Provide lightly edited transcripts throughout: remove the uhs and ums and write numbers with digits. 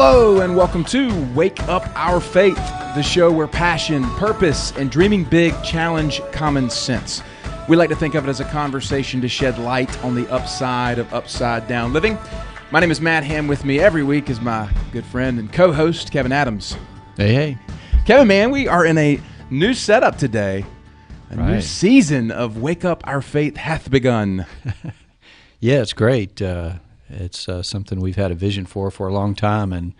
Hello and welcome to Wake Up Our Faith, the show where passion, purpose, and dreaming big challenge common sense. We like to think of it as a conversation to shed light on the upside of upside-down living. My name is Matt Ham. With me every week is my good friend and co-host, Kevin Adams. Hey. Kevin, man, we are in a new setup today. A new season of Wake Up Our Faith hath begun. Yeah, it's great. It's something we've had a vision for a long time, and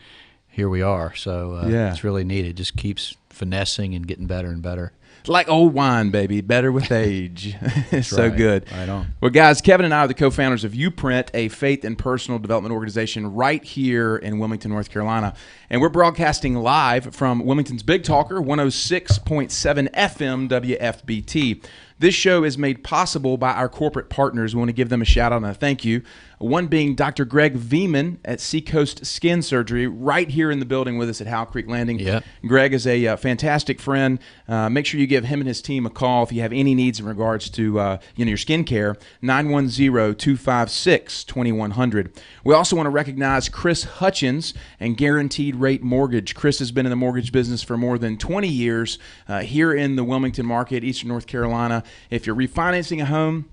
here we are. So It's really neat. It just keeps finessing and getting better and better. Like old wine, baby, better with age. It's so good. Right on. Well, guys, Kevin and I are the co-founders of Uprint, a faith and personal development organization right here in Wilmington, North Carolina. And we're broadcasting live from Wilmington's Big Talker, 106.7 FM WFBT. This show is made possible by our corporate partners. We want to give them a shout out and a thank you. One being Dr. Greg Veman at Seacoast Skin Surgery, right here in the building with us at Howell Creek Landing. Yep. Greg is a fantastic friend. Make sure you give him and his team a call if you have any needs in regards to your skin care. 910-256-2100. We also want to recognize Chris Hutchins and Guaranteed Rate Mortgage. Chris has been in the mortgage business for more than 20 years here in the Wilmington market, Eastern North Carolina. If you're refinancing a home,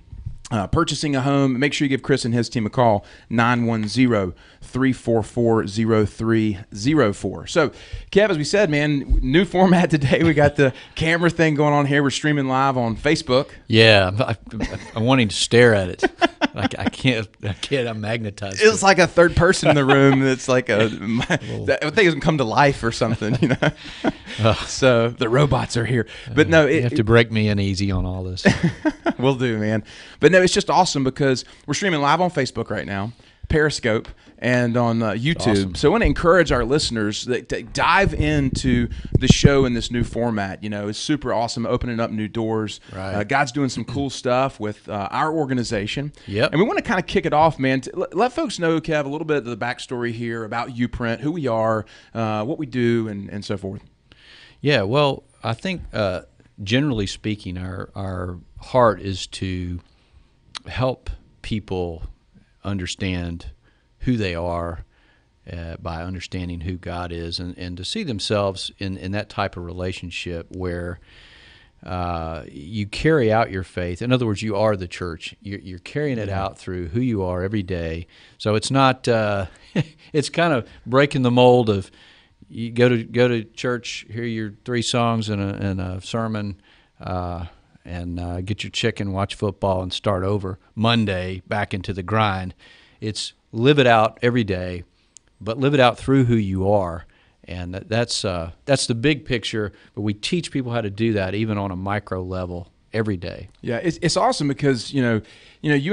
purchasing a home, make sure you give Chris and his team a call, 910-344-0304. So, Kev, as we said, man, new format today. We got the camera thing going on here. We're streaming live on Facebook. Yeah, I'm wanting to stare at it. I can't. I'm magnetized. It's like a third person in the room. It's like I think it's gonna come to life or something, you know. So the robots are here, but no, you have to break me in easy on all this. Will do, man. But no, it's just awesome because we're streaming live on Facebook right now, Periscope, and on YouTube. Awesome. So I want to encourage our listeners to dive into the show in this new format. You know, it's super awesome, opening up new doors. Right. God's doing some cool stuff with our organization. Yep. And we want to kind of kick it off, man. Let folks know, Kev, a little bit of the backstory here about Uprint, who we are, what we do, and so forth. Yeah, well, I think generally speaking, our heart is to help people understand who they are by understanding who God is, and to see themselves in that type of relationship where you carry out your faith. In other words, you are the church. You're carrying it out through who you are every day. So it's not it's kind of breaking the mold of you go to church, hear your 3 songs and a sermon, and get your chicken, watch football, and start over Monday back into the grind. It's live it out every day, but live it out through who you are, and that's the big picture. But we teach people how to do that even on a micro level every day. Yeah, it's awesome because you and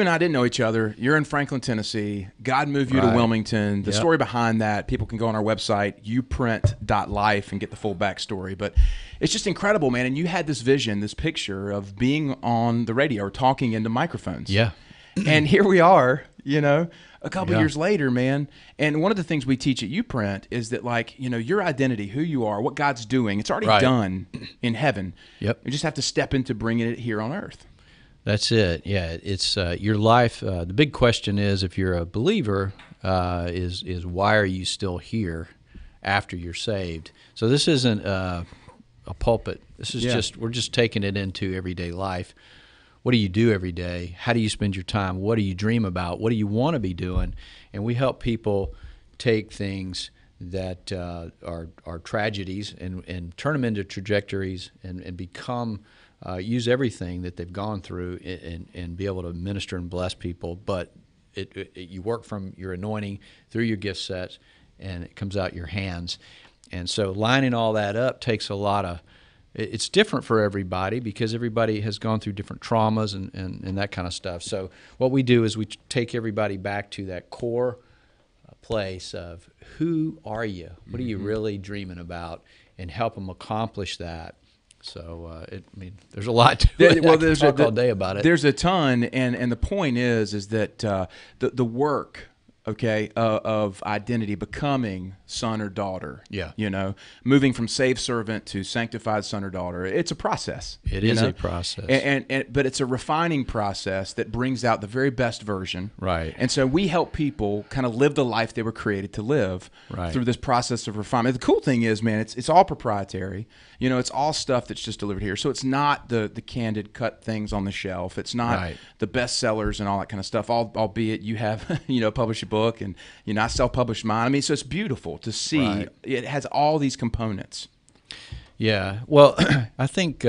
I didn't know each other. You're in Franklin, Tennessee. God moved you to Wilmington. The story behind that, people can go on our website, uprint.life, and get the full backstory. But it's just incredible, man. And you had this vision, this picture of being on the radio or talking into microphones. Yeah. And here we are, a couple years later, man. And one of the things we teach at Uprint is that, your identity, who you are, what God's doing, it's already done in heaven. Yep. You just have to step into bringing it here on earth. That's it. Yeah, it's your life. The big question is, if you're a believer, is why are you still here after you're saved? So this isn't a pulpit. This is we're just taking it into everyday life. What do you do every day? How do you spend your time? What do you dream about? What do you want to be doing? And we help people take things that are tragedies and turn them into trajectories and become use everything that they've gone through and be able to minister and bless people. But you work from your anointing through your gift sets, and it comes out your hands. And so lining all that up takes a lot of. It's different for everybody because everybody has gone through different traumas and that kind of stuff. So what we do is we take everybody back to that core place of who are you? What are you really dreaming about? And help them accomplish that. So, there's a lot to it. I could talk all day about it. There's a ton, and the point is that the work okay, of identity, becoming son or daughter. Yeah. Moving from saved servant to sanctified son or daughter. It's a process. It is a process. But it's a refining process that brings out the very best version. Right. And so we help people kind of live the life they were created to live through this process of refinement. The cool thing is, man, it's all proprietary. It's all stuff that's just delivered here. So it's not the candid cut things on the shelf. It's not the best sellers and all that kind of stuff, albeit you have, published a book and, I self-published mine. I mean, so it's beautiful to see. It has all these components. Yeah. Well, I think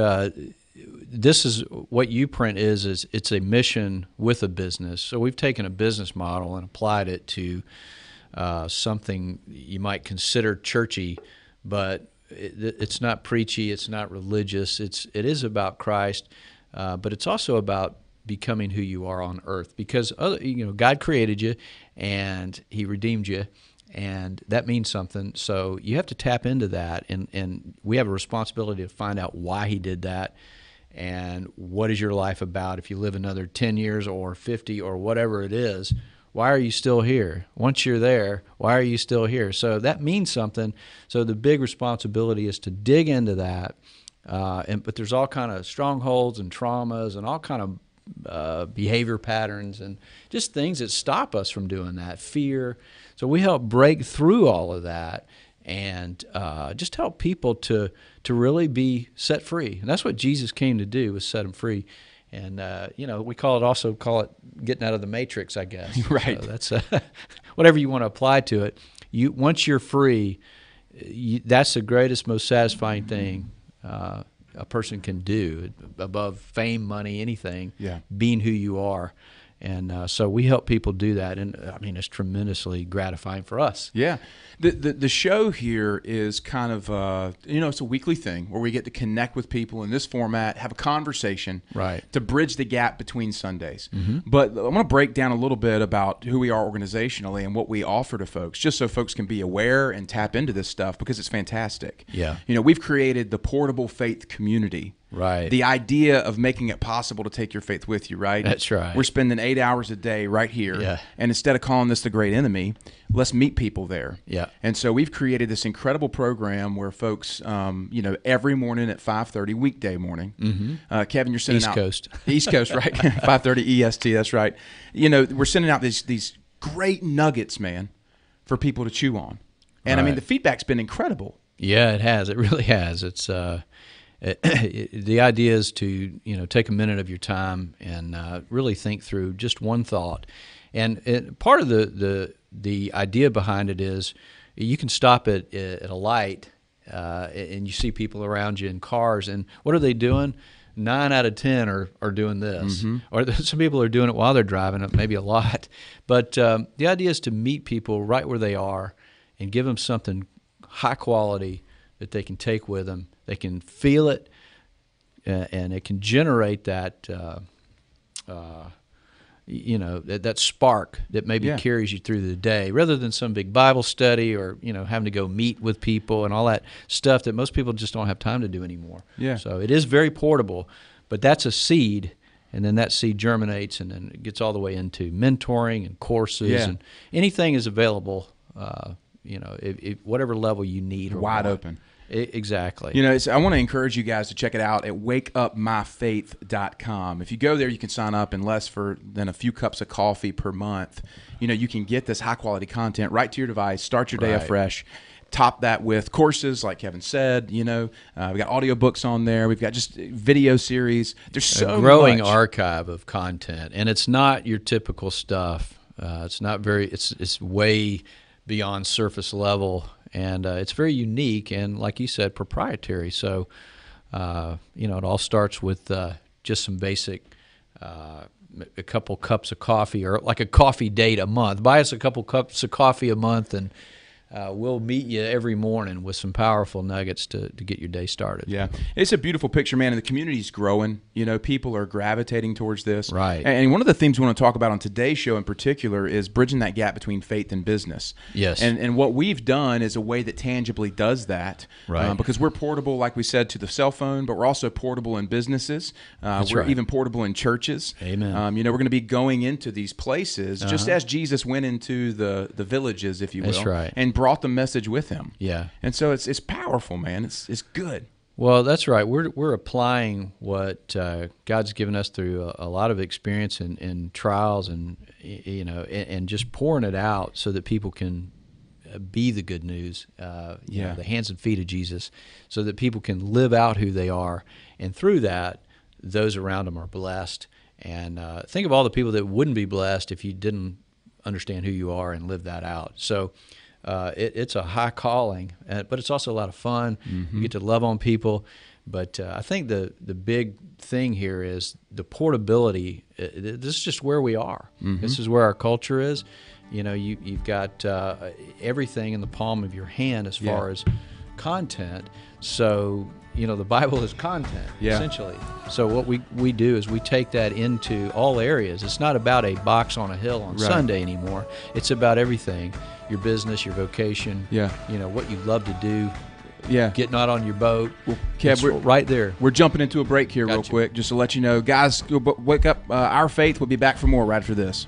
this is what UPrint is it's a mission with a business. So we've taken a business model and applied it to something you might consider churchy, but it's not preachy, it's not religious. It is about Christ, but it's also about becoming who you are on earth, because God created you and He redeemed you, and that means something. So you have to tap into that, and we have a responsibility to find out why He did that, and what is your life about. If you live another 10 years or 50 or whatever it is, why are you still here? Once you're there, why are you still here? So that means something. So the big responsibility is to dig into that, but there's all kind of strongholds and traumas and all kind of behavior patterns and just things that stop us from doing that, fear. So we help break through all of that and just help people to really be set free. And that's what Jesus came to do, was set them free. And we call it getting out of the matrix, I guess. Right. So that's whatever you want to apply to it. Once you're free, that's the greatest, most satisfying thing a person can do, above fame, money, anything. Yeah. Being who you are. And so we help people do that, and I mean, it's tremendously gratifying for us. Yeah. The show here is kind of, it's a weekly thing where we get to connect with people in this format, have a conversation to bridge the gap between Sundays. Mm-hmm. But I want to break down a little bit about who we are organizationally and what we offer to folks, just so folks can be aware and tap into this stuff, because it's fantastic. Yeah. We've created the Portable Faith Community. Right. The idea of making it possible to take your faith with you, right? That's right. We're spending 8 hours a day right here. Yeah. And instead of calling this the great enemy, let's meet people there. Yeah. And so we've created this incredible program where folks, every morning at 5:30, weekday morning. Mm-hmm. Kevin, you're sending out East Coast. East Coast, right? 5:30 EST. That's right. We're sending out these great nuggets, man, for people to chew on. And I mean, the feedback's been incredible. Yeah, it has. It really has. It's the idea is to take a minute of your time and really think through just one thought. And part of the idea behind it is you can stop at a light and you see people around you in cars, and what are they doing? 9 out of 10 are doing this. Mm-hmm. Or some people are doing it while they're driving, maybe a lot. But the idea is to meet people right where they are and give them something high quality that they can take with them. They can feel it, and it can generate that, that spark that maybe carries you through the day, rather than some big Bible study or having to go meet with people and all that stuff that most people just don't have time to do anymore. Yeah. So it is very portable, but that's a seed, and then that seed germinates, and then it gets all the way into mentoring and courses, and anything is available. Whatever level you need, or wide open. Exactly. I want to encourage you guys to check it out at wakeupmyfaith.com. If you go there, you can sign up in less than a few cups of coffee per month. You can get this high quality content right to your device, start your day afresh. Top that with courses, like Kevin said. We got audiobooks on there. We've got just video series. There's so a growing much archive of content, and it's not your typical stuff. It's not very. It's way beyond surface level, and it's very unique and, like you said, proprietary. So, it all starts with just some basic, a couple cups of coffee, or like a coffee date a month. Buy us a couple cups of coffee a month, and we'll meet you every morning with some powerful nuggets to get your day started. Yeah, it's a beautiful picture, man, and the community's growing. You know, people are gravitating towards this. Right. And one of the themes we want to talk about on today's show in particular is bridging that gap between faith and business. Yes. And what we've done is a way that tangibly does that. Right. Because we're portable, like we said, to the cell phone, but we're also portable in businesses. We're right. even portable in churches. Amen. You know, we're going to be going into these places just as Jesus went into the villages, if you will. That's right. And brought the message with him. Yeah. And so it's powerful, man. It's good. Well, that's right. We're applying what God's given us through a lot of experience and trials, and and just pouring it out so that people can be the good news. The hands and feet of Jesus, so that people can live out who they are, and through that, those around them are blessed. And think of all the people that wouldn't be blessed if you didn't understand who you are and live that out. So. It's a high calling, but it's also a lot of fun. You get to love on people. But I think the big thing here is the portability. This is just where we are. This is where our culture is. You know, you've got everything in the palm of your hand as far as content. So, you know, the Bible is content, essentially. So what we do is we take that into all areas. It's not about a box on a hill on Sunday anymore. It's about everything. Your business, your vocation, you know, what you love to do, getting out on your boat. Well, Kev, we're right there. We're jumping into a break here real quick, just to let you know. Guys, wake up. Our Faith will be back for more right after this.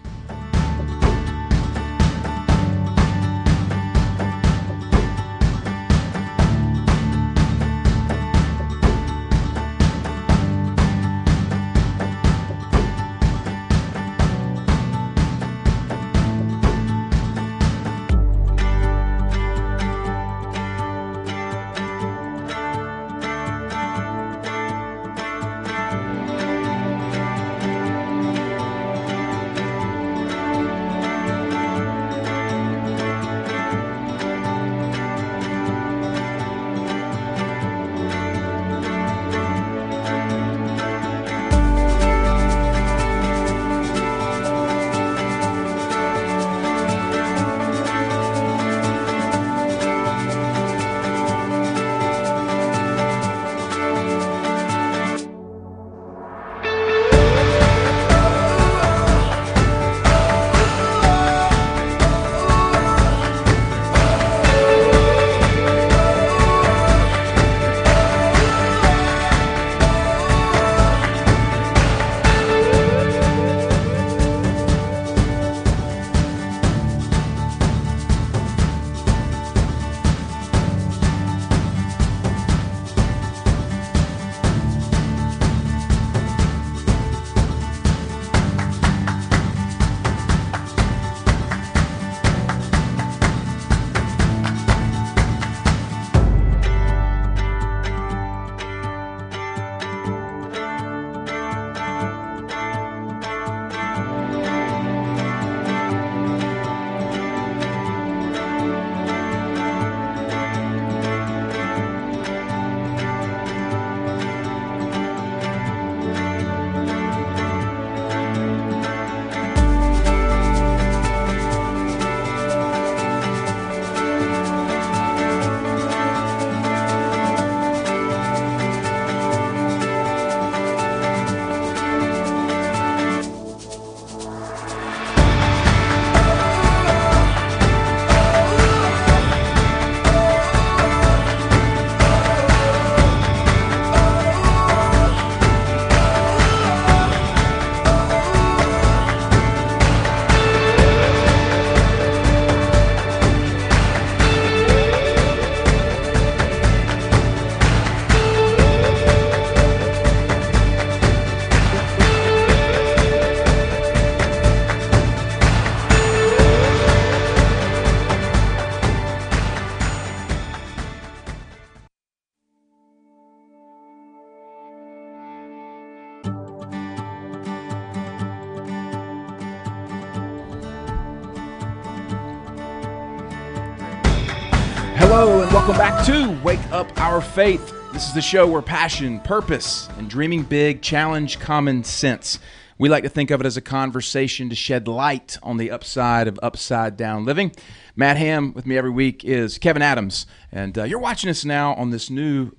Hello and welcome back to Wake Up Our Faith. This is the show where passion, purpose, and dreaming big challenge common sense. We like to think of it as a conversation to shed light on the upside of upside down living. Matt Ham with me every week is Kevin Adams, and you're watching us now on this new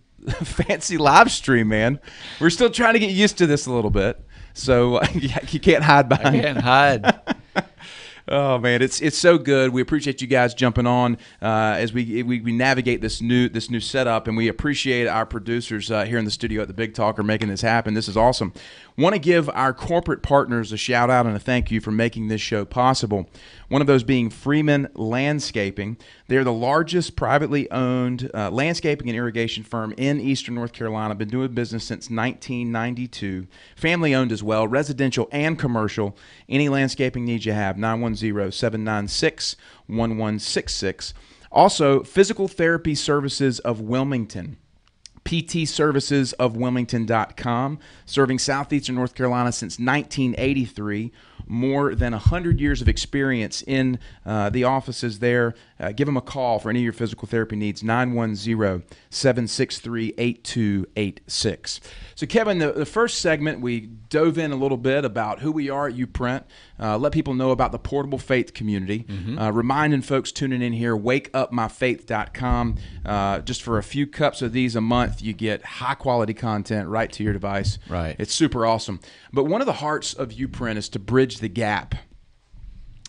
fancy live stream, man. We're still trying to get used to this a little bit, so you can't hide behind. I can't hide. Oh man, it's so good. We appreciate you guys jumping on as we navigate this new setup, and we appreciate our producers here in the studio at the Big Talker making this happen. This is awesome. Want to give our corporate partners a shout out and a thank you for making this show possible. One of those being Freeman Landscaping. They're the largest privately owned landscaping and irrigation firm in Eastern North Carolina. Been doing business since 1992. Family owned as well, residential and commercial. Any landscaping needs you have, 910-796-1166. Also, Physical Therapy Services of Wilmington. PTServicesofWilmington.com, serving southeastern North Carolina since 1983. More than 100 years of experience in the offices there. Give them a call for any of your physical therapy needs, 910-763-8286. So, Kevin, the first segment, we dove in a little bit about who we are at UPrint, let people know about the Portable Faith community, reminding folks tuning in here, wakeupmyfaith.com. Just for a few cups of these a month, you get high-quality content right to your device. Right. It's super awesome. But one of the hearts of UPrint is to bridge the gap,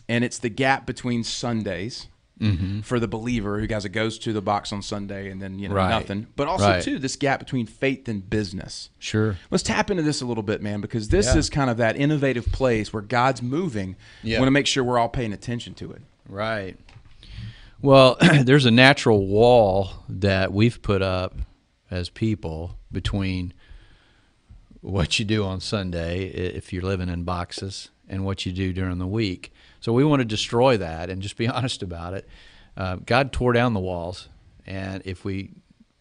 and it's the gap between Sundays for the believer who goes to the box on Sunday and then nothing, but also too this gap between faith and business. Sure. Let's tap into this a little bit, man, because this is kind of that innovative place where God's moving. Yeah. Want to make sure we're all paying attention to it. Right. Well, there's a natural wall that we've put up as people between what you do on Sunday, if you're living in boxes, and what you do during the week. So we want to destroy that and just be honest about it. God tore down the walls, and if we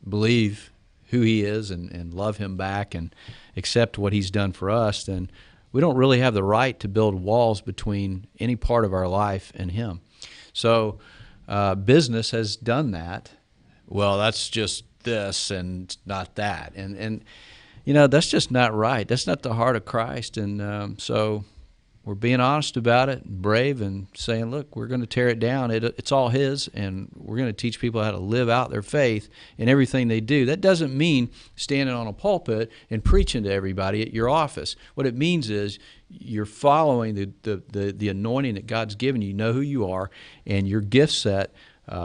believe who he is and love him back and accept what he's done for us, then we don't really have the right to build walls between any part of our life and him. So business has done that. Well, that's just this and not that. And that's just not right. That's not the heart of Christ. And so we're being honest about it, brave, and saying, look, we're going to tear it down. It's all his, and we're going to teach people how to live out their faith in everything they do. That doesn't mean standing on a pulpit and preaching to everybody at your office. What it means is you're following the anointing that God's given you. You know who you are, and your gift set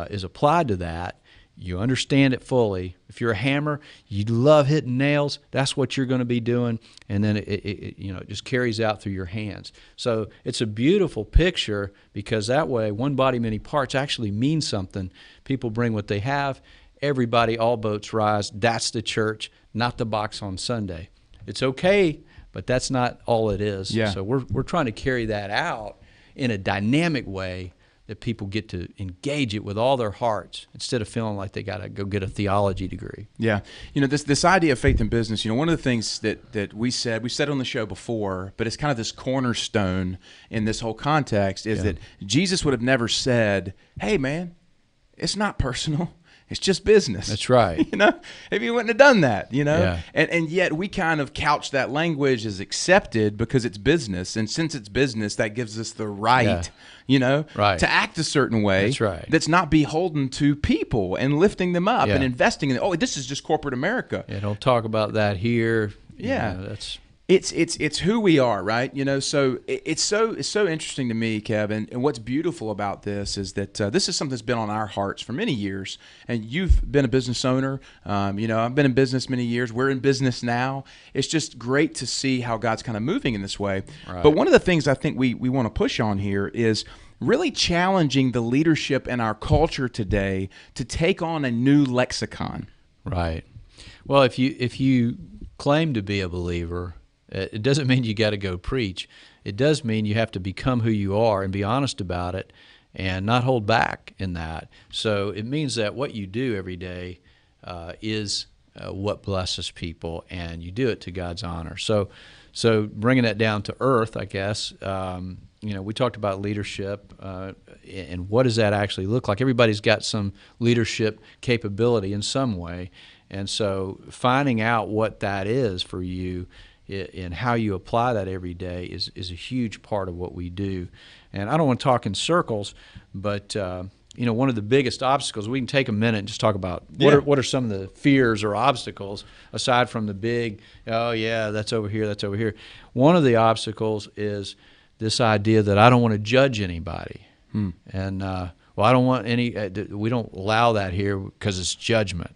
is applied to that. You understand it fully. If you're a hammer, you love hitting nails, that's what you're going to be doing, and then it just carries out through your hands. So it's a beautiful picture because that way, one body, many parts actually means something. People bring what they have. Everybody, all boats rise. That's the church, not the box on Sunday. It's okay, but that's not all it is. Yeah. So we're trying to carry that out in a dynamic way that people get to engage it with all their hearts instead of feeling like they got to go get a theology degree. Yeah. This idea of faith in business, one of the things that we said on the show before, but it's kind of this cornerstone in this whole context is that Jesus would have never said, hey, man, it's not personal. It's just business. That's right. If you wouldn't have done that, Yeah. And yet we kind of couch that language as accepted because it's business. And since it's business, that gives us the right, Right. to act a certain way. That's right. That's not beholden to people and lifting them up Yeah. and investing in it. Oh, this is just corporate America. Yeah, don't talk about that here. Yeah. That's It's who we are, right? So it's so interesting to me, Kevin. And what's beautiful about this is that this is something that's been on our hearts for many years. And you've been a business owner. I've been in business many years. We're in business now. It's just great to see how God's kind of moving in this way. Right. But one of the things I think we want to push on here is really challenging the leadership in our culture today to take on a new lexicon. right. Well, if you claim to be a believer, it doesn't mean you got to go preach. It does mean you have to become who you are and be honest about it and not hold back in that. So it means that what you do every day is what blesses people, and you do it to God's honor. So bringing that down to earth, I guess, we talked about leadership and what does that actually look like? Everybody's got some leadership capability in some way, and so finding out what that is for you and how you apply that every day is a huge part of what we do. And I don't want to talk in circles, but one of the biggest obstacles, we can take a minute and just talk about Yeah. what are some of the fears or obstacles aside from the big, oh yeah, that's over here, that's over here. One of the obstacles is this idea that I don't want to judge anybody. And, I don't want any, we don't allow that here because it's judgment.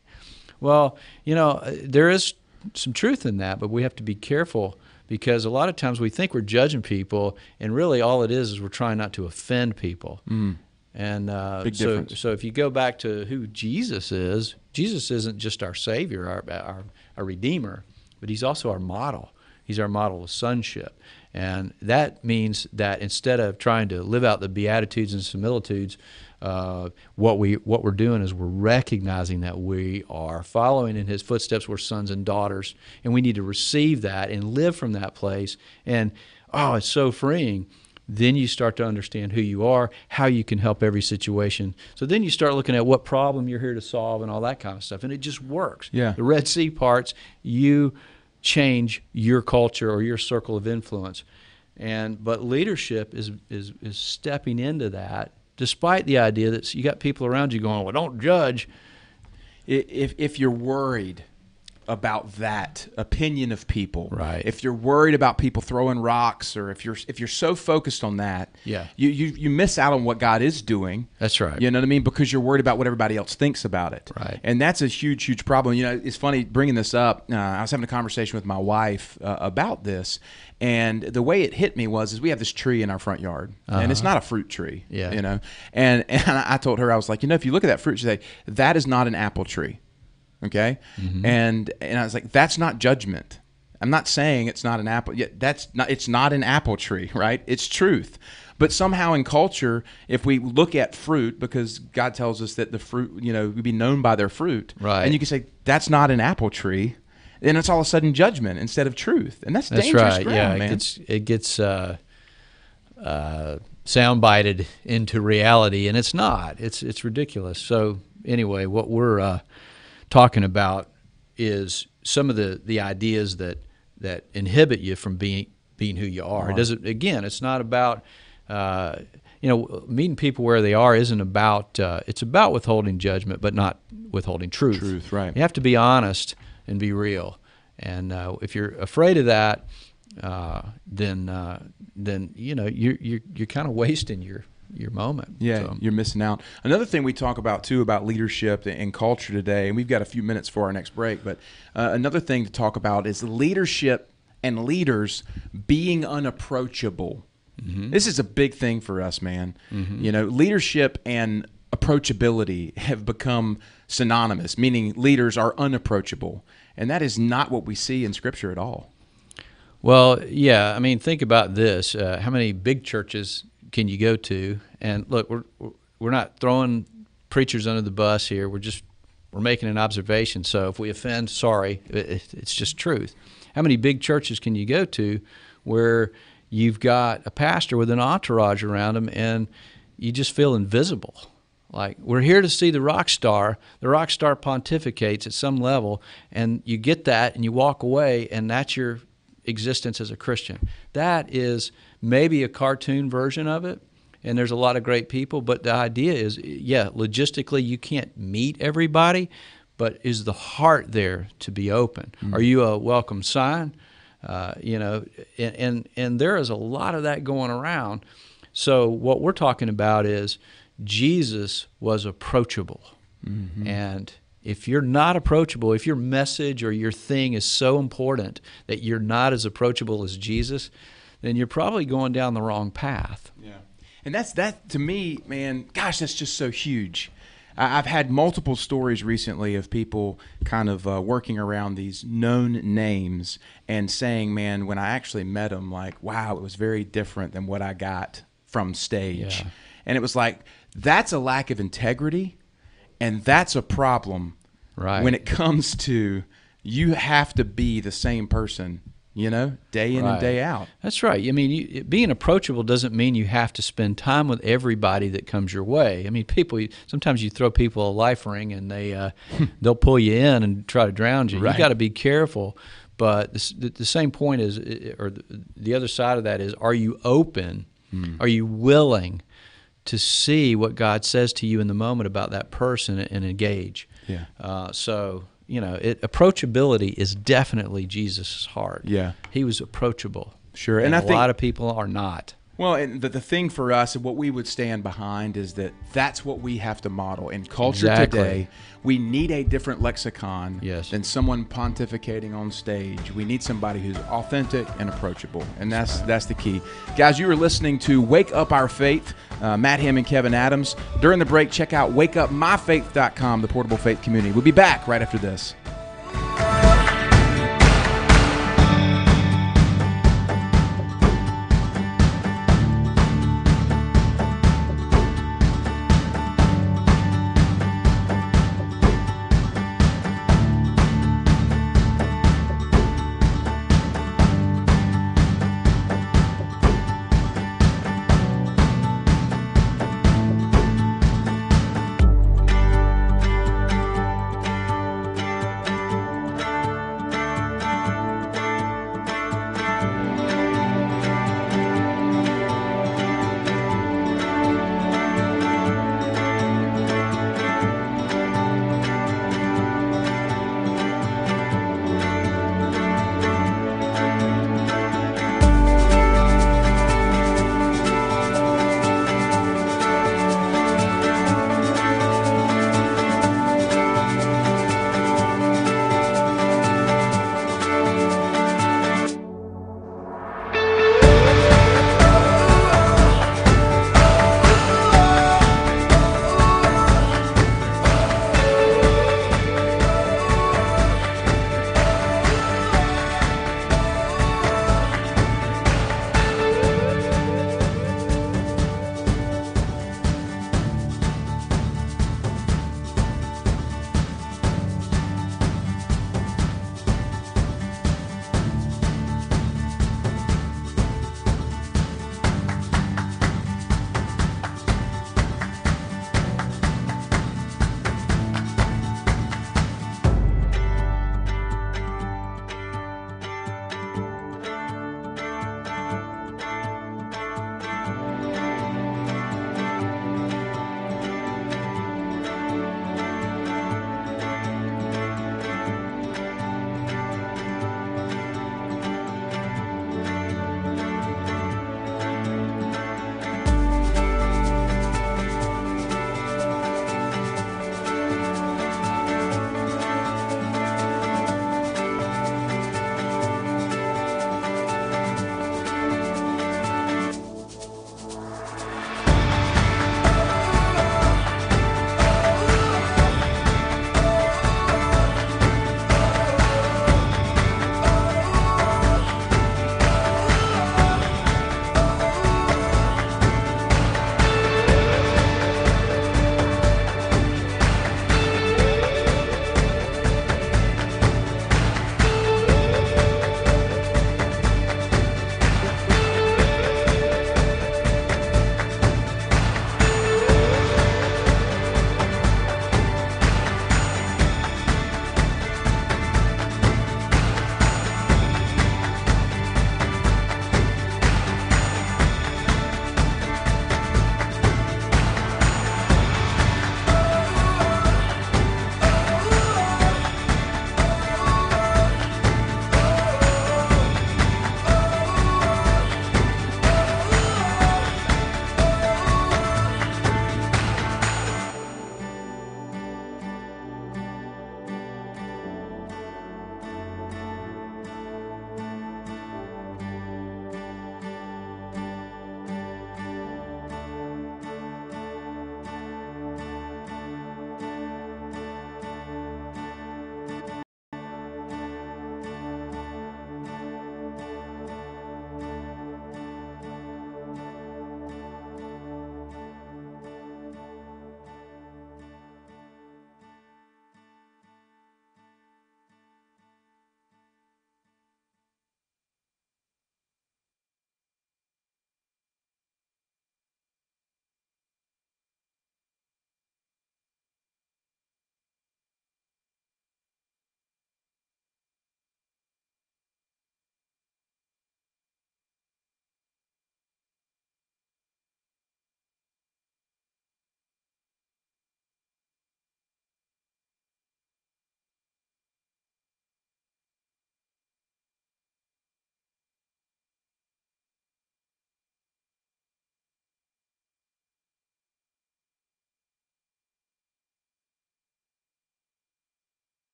Well, there is some truth in that, but we have to be careful because a lot of times we think we're judging people, and really all it is we're trying not to offend people. And Big difference. So if you go back to who Jesus isn't just our Savior, our Redeemer, but He's also our model. He's our model of sonship. And that means that instead of trying to live out the Beatitudes and similitudes, what we're doing is we're recognizing that we are following in His footsteps. We're sons and daughters, and we need to receive that and live from that place. And, it's so freeing. Then you start to understand who you are, how you can help every situation. So then you start looking at what problem you're here to solve and all that kind of stuff, and it just works. Yeah. The Red Sea parts, you change your culture or your circle of influence. But leadership is stepping into that, despite the idea that you got people around you going, well, don't judge. If you're worried about that opinion of people, Right. if you're worried about people throwing rocks, or if you're so focused on that, Yeah. you miss out on what God is doing. That's right. You know what I mean? Because you're worried about what everybody else thinks about it. Right. And that's a huge problem. It's funny bringing this up. I was having a conversation with my wife about this, and the way it hit me is we have this tree in our front yard, and it's not a fruit tree. Yeah. And I told her, I was like, if you look at that fruit tree, that is not an apple tree. Okay. And I was like, that's not judgment. I'm not saying it's not an apple. Yeah, it's not an apple tree, right? It's truth. But somehow in culture, if we look at fruit, because God tells us that the fruit, we be known by their fruit. Right. And you can say, that's not an apple tree. Then it's all of a sudden judgment instead of truth. And that's dangerous right. ground, Yeah, man. It gets soundbited into reality, and it's not. It's ridiculous. So anyway, what we're talking about is some of the ideas that inhibit you from being who you are. It doesn't. Again, it's not about meeting people where they are. Isn't about. It's about withholding judgment, but not withholding truth. Truth, right? You have to be honest and be real. And if you're afraid of that, then you're kind of wasting your moment. Yeah, So, you're missing out. Another thing we talk about, too, about leadership and culture today, and we've got a few minutes for our next break, but another thing to talk about is leadership and leaders being unapproachable. This is a big thing for us, man. Leadership and approachability have become synonymous, meaning leaders are unapproachable, and that is not what we see in Scripture at all. Well, yeah. I mean, think about this. How many big churches can you go to? And look, we're not throwing preachers under the bus here. We're making an observation. So if we offend, sorry, it's just truth. How many big churches can you go to where you've got a pastor with an entourage around him and you just feel invisible? Like, we're here to see the rock star. The rock star pontificates at some level, and you get that and you walk away, and that's your existence as a Christian. That is maybe a cartoon version of it, and there's a lot of great people, but the idea is, logistically you can't meet everybody, but is the heart there to be open? Are you a welcome sign? And there is a lot of that going around. So what we're talking about is Jesus was approachable. And if you're not approachable, if your message or your thing is so important that you're not as approachable as Jesus, then you're probably going down the wrong path. Yeah. And that to me, man, gosh, that's just so huge. I've had multiple stories recently of people kind of working around these known names and saying, man, when I actually met them, like, wow, it was very different than what I got from stage. Yeah. And it was like, that's a lack of integrity, and that's a problem. Right. When it comes to you have to be the same person, day in and day out. That's right. I mean, being approachable doesn't mean you have to spend time with everybody that comes your way. I mean, sometimes you throw people a life ring and they'll pull you in and try to drown you. Right. You've got to be careful. But the same point is, or the other side of that is, are you open? Are you willing to see what God says to you in the moment about that person and engage. Yeah. So, approachability is definitely Jesus' heart. Yeah. He was approachable. Sure. And I a think lot of people are not. Well, and the thing for us and what we would stand behind is that that's what we have to model. In culture today, we need a different lexicon than someone pontificating on stage. We need somebody who's authentic and approachable, and that's the key. Guys, you are listening to Wake Up Our Faith, Matt Ham and Kevin Adams. During the break, check out wakeupmyfaith.com, the portable faith community. We'll be back right after this.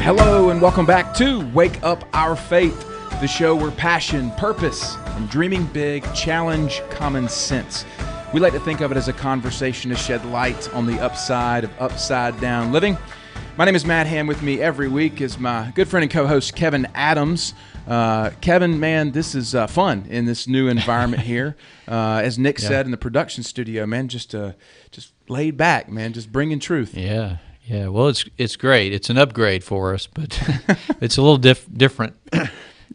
Hello and welcome back to Wake Up Our Faith, the show where passion, purpose, and dreaming big challenge common sense. We like to think of it as a conversation to shed light on the upside of upside down living. My name is Matt Ham. With me every week is my good friend and co-host Kevin Adams. Kevin, man, this is fun in this new environment here. As Nick said in the production studio, man, just laid back, man, just bringing truth. Yeah. Well, it's great. It's an upgrade for us, but it's a little different.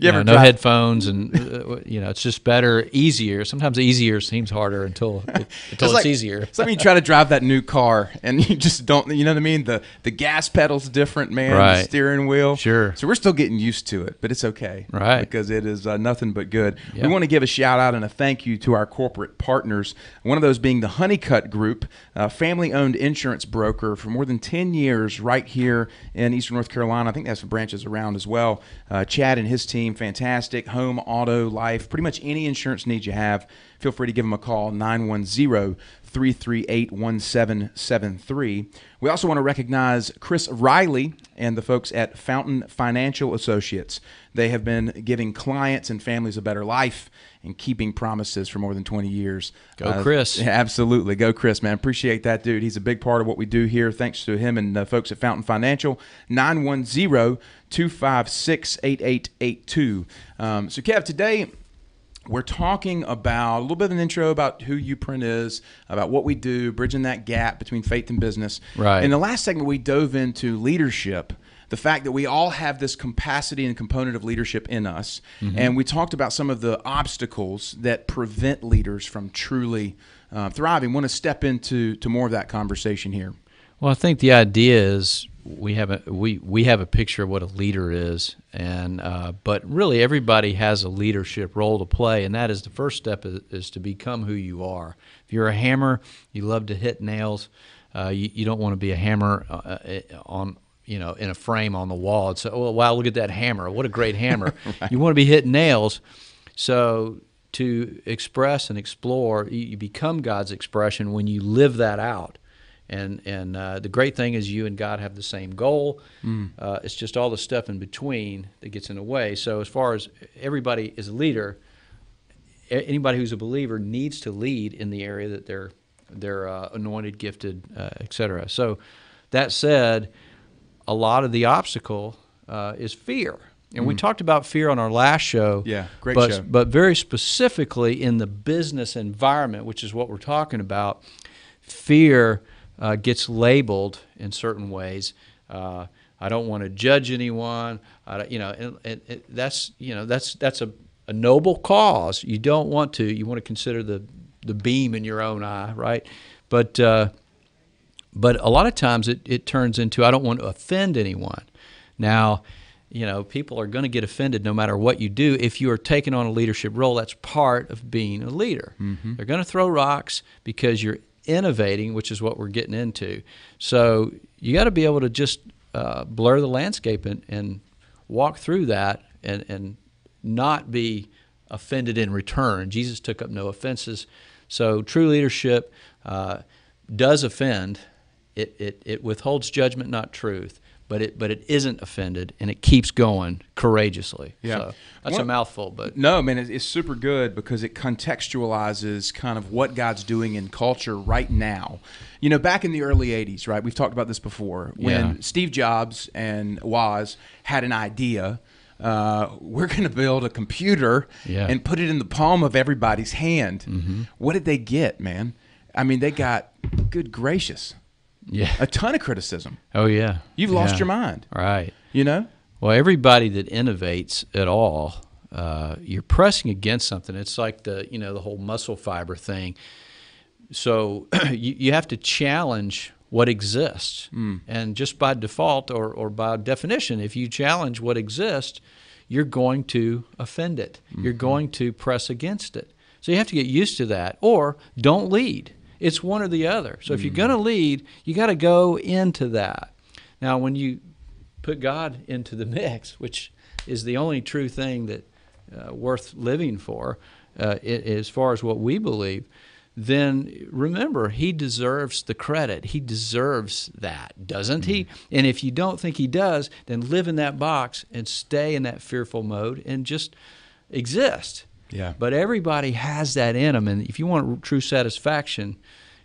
No headphones, and it's just better, easier. Sometimes easier seems harder until it's easier. It's like when you try to drive that new car and you just don't. You know what I mean? The gas pedal's different, man. Right. The steering wheel. Sure. So we're still getting used to it, but it's okay. Right. Because it is nothing but good. Yep. We want to give a shout out and a thank you to our corporate partners. One of those being the Honeycutt Group, a family-owned insurance broker for more than 10 years, right here in Eastern North Carolina. I think they have some branches around as well. Chad and his team. Fantastic. Home, auto, life, pretty much any insurance needs you have. Feel free to give them a call, 910-338-1773. We also want to recognize Chris Riley and the folks at Fountain Financial Associates. They have been giving clients and families a better life and keeping promises for more than 20 years. Go Chris. Yeah, absolutely. Go Chris, man. Appreciate that, dude. He's a big part of what we do here. Thanks to him and folks at Fountain Financial. 910-256-8882. So, Kev, today we're talking about a little bit of an intro about who UPrint is, about what we do, bridging that gap between faith and business. Right. In the last segment, we dove into leadership, the fact that we all have this capacity and component of leadership in us. Mm-hmm. And we talked about some of the obstacles that prevent leaders from truly thriving. Want to step into more of that conversation here. Well, I think the idea is we have a picture of what a leader is, and but really everybody has a leadership role to play, and that is the first step is to become who you are. If you're a hammer, you love to hit nails. You don't want to be a hammer in a frame on the wall and say, "Oh wow, look at that hammer! What a great hammer!" Right. You want to be hitting nails. So to express and explore, you become God's expression when you live that out. And the great thing is you and God have the same goal. It's just all the stuff in between that gets in the way. So as far as everybody is a leader, anybody who's a believer needs to lead in the area that they're anointed, gifted, etc. So that said, a lot of the obstacle is fear. And we talked about fear on our last show. Yeah, great show. But very specifically in the business environment, which is what we're talking about, fear gets labeled in certain ways. I don't want to judge anyone. That's a noble cause. You don't want to. You want to consider the beam in your own eye, right? But a lot of times it turns into I don't want to offend anyone. Now, people are going to get offended no matter what you do. If you are taking on a leadership role, that's part of being a leader. Mm-hmm. They're going to throw rocks because you're innovating, which is what we're getting into. So you got to be able to just blur the landscape and walk through that and not be offended in return. Jesus took up no offenses. So true leadership does offend. It withholds judgment, not truth. But it isn't offended, and it keeps going courageously. Yeah. So that's a mouthful. But no, man, it's super good because it contextualizes kind of what God's doing in culture right now. Back in the early 80s, right, we've talked about this before, when Steve Jobs and Woz had an idea, we're going to build a computer and put it in the palm of everybody's hand. Mm-hmm. What did they get, man? I mean, they got, good gracious, a ton of criticism. Oh, yeah. You've lost your mind. Right. Well, everybody that innovates at all, you're pressing against something. It's like the whole muscle fiber thing. So you have to challenge what exists. And just by default or by definition, if you challenge what exists, you're going to offend it. Mm-hmm. You're going to press against it. So you have to get used to that. Or don't lead. It's one or the other. So if you're going to lead, you got to go into that. Now, when you put God into the mix, which is the only true thing that worth living for, as far as what we believe, then remember, he deserves the credit. He deserves that, doesn't he? And if you don't think he does, then live in that box and stay in that fearful mode and just exist. Yeah. But everybody has that in them, and if you want true satisfaction,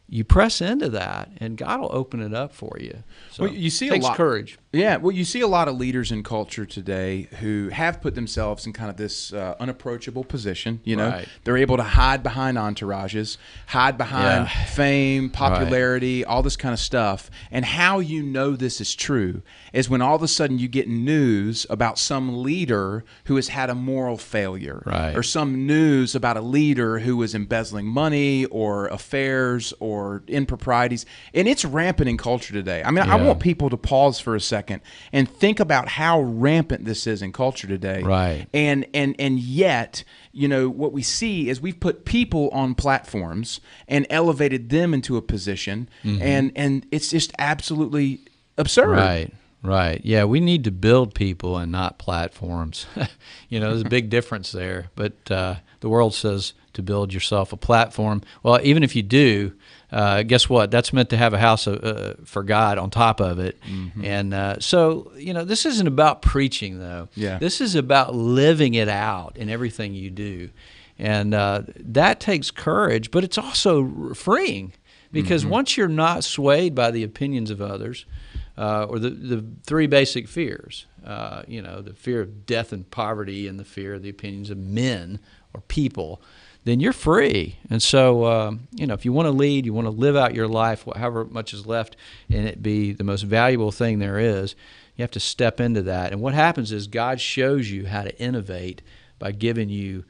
you press into that, and God will open it up for you. So Well, you see it takes a lot, courage. Yeah, well, you see a lot of leaders in culture today who have put themselves in kind of this unapproachable position. You know, Right. they're able to hide behind entourages, hide behind fame, popularity, all this kind of stuff. And how you know this is true is when all of a sudden you get news about some leader who has had a moral failure, Right. or some news about a leader who was embezzling money or affairs or improprieties. And it's rampant in culture today. I mean, I want people to pause for a second and think about how rampant this is in culture today. Right. And yet, you know, what we see is we've put people on platforms and elevated them into a position, and it's just absolutely absurd. Right. Yeah, we need to build people and not platforms. You know, there's a big difference there. But the world says to build yourself a platform. Well, even if you do, guess what? That's meant to have a house for God on top of it. And so, you know, this isn't about preaching, though. Yeah. This is about living it out in everything you do. And that takes courage, but it's also freeing. Because once you're not swayed by the opinions of others, or the three basic fears, you know, the fear of death and poverty and the fear of the opinions of men or people, then you're free. And so, you know, if you want to lead, you want to live out your life, however much is left, and it be the most valuable thing there is, you have to step into that. And what happens is God shows you how to innovate by giving you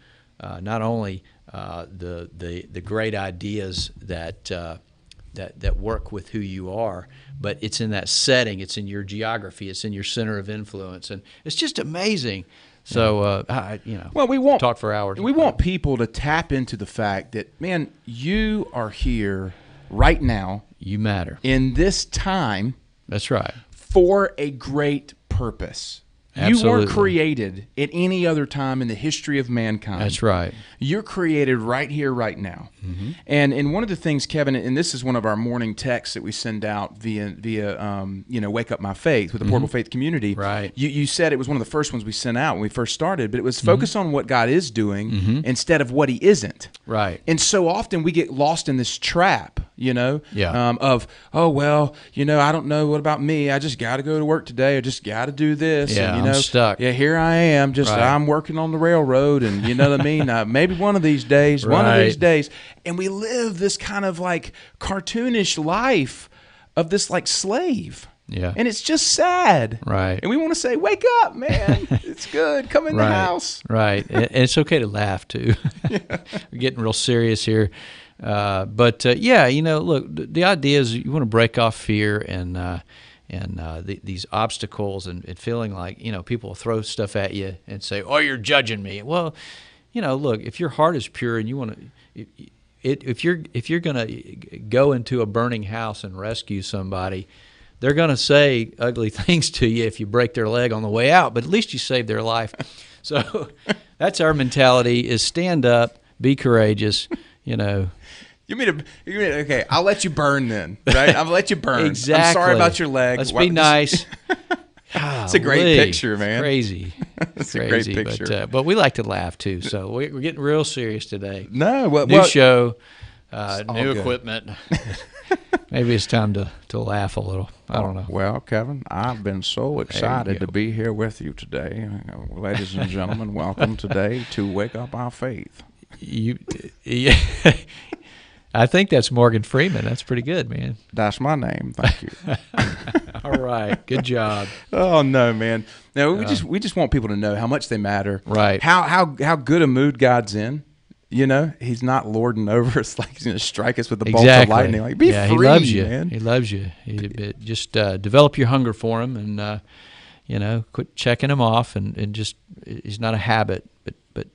not only the great ideas that work with who you are, but it's in that setting, it's in your geography, it's in your center of influence, and it's just amazing. So, you know, Well, we want talk for hours. We want people to tap into the fact that, man, you are here right now. You matter. In this time. That's right. For a great purpose. Absolutely. You weren't created at any other time in the history of mankind. That's right. You're created right here, right now. And one of the things, Kevin, and this is one of our morning texts that we send out via you know, Wake Up My Faith with the Portable Faith community. Right. You said it was one of the first ones we sent out when we first started, but it was focused on what God is doing instead of what He isn't. Right. And so often we get lost in this trap, you know, of, oh, well, you know, I don't know, what about me? I just got to go to work today. I just got to do this. Yeah, and, you know, I'm stuck. Yeah, here I am. Just I'm working on the railroad, and you know what I mean? Maybe one of these days, one of these days. And we live this kind of like cartoonish life of this like slave. Yeah. And it's just sad. Right. And we want to say, wake up, man. It's good. Come in the house. Right. And it's okay to laugh, too. We're getting real serious here. But yeah, you know, look, the idea is you want to break off fear and these obstacles and feeling like, you know, people will throw stuff at you and say, oh, you're judging me. Well, you know, look, if your heart is pure and you want to, if you're going to go into a burning house and rescue somebody, they're going to say ugly things to you if you break their leg on the way out, but at least you saved their life. So that's our mentality: is stand up, be courageous, you know. Okay, I'll let you burn then, right? I'll let you burn. Exactly. I'm sorry about your leg. Let's be nice. It's a great picture, man. Crazy. It's a great picture. But we like to laugh, too, so we're getting real serious today. No, New show, new good. Equipment. Maybe it's time to laugh a little. I don't know. Well, Kevin, I've been so excited to be here with you today. Ladies and gentlemen, welcome today to Wake Up Our Faith. Yeah. I think that's Morgan Freeman. That's pretty good, man. That's my name. Thank you. All right. Good job. Oh no, man. No, we just want people to know how much they matter. Right. How good a mood God's in. You know, He's not lording over us like He's going to strike us with the bolts of lightning. Like, be free, He loves you. man. He loves you. Just develop your hunger for Him, and you know, quit checking Him off. And just, He's not a habit, but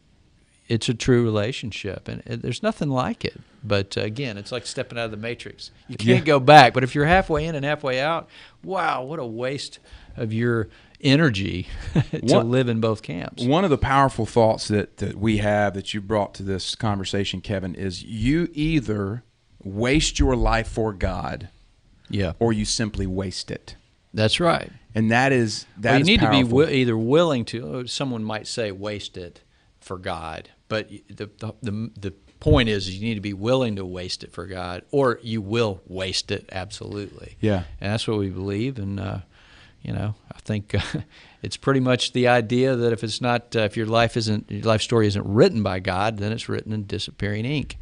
it's a true relationship, and there's nothing like it. But again, it's like stepping out of the matrix. You can't go back. But if you're halfway in and halfway out, wow, what a waste of your energy to live in both camps. One of the powerful thoughts that we have that you brought to this conversation, Kevin, is you either waste your life for God, or you simply waste it. That's right. And that is you need powerful. to be either willing to. Someone might say waste it for God, but the point is you need to be willing to waste it for God, or you will waste it absolutely. Yeah, and that's what we believe. And I think it's pretty much the idea that if it's not, if your life story isn't written by God, then it's written in disappearing ink.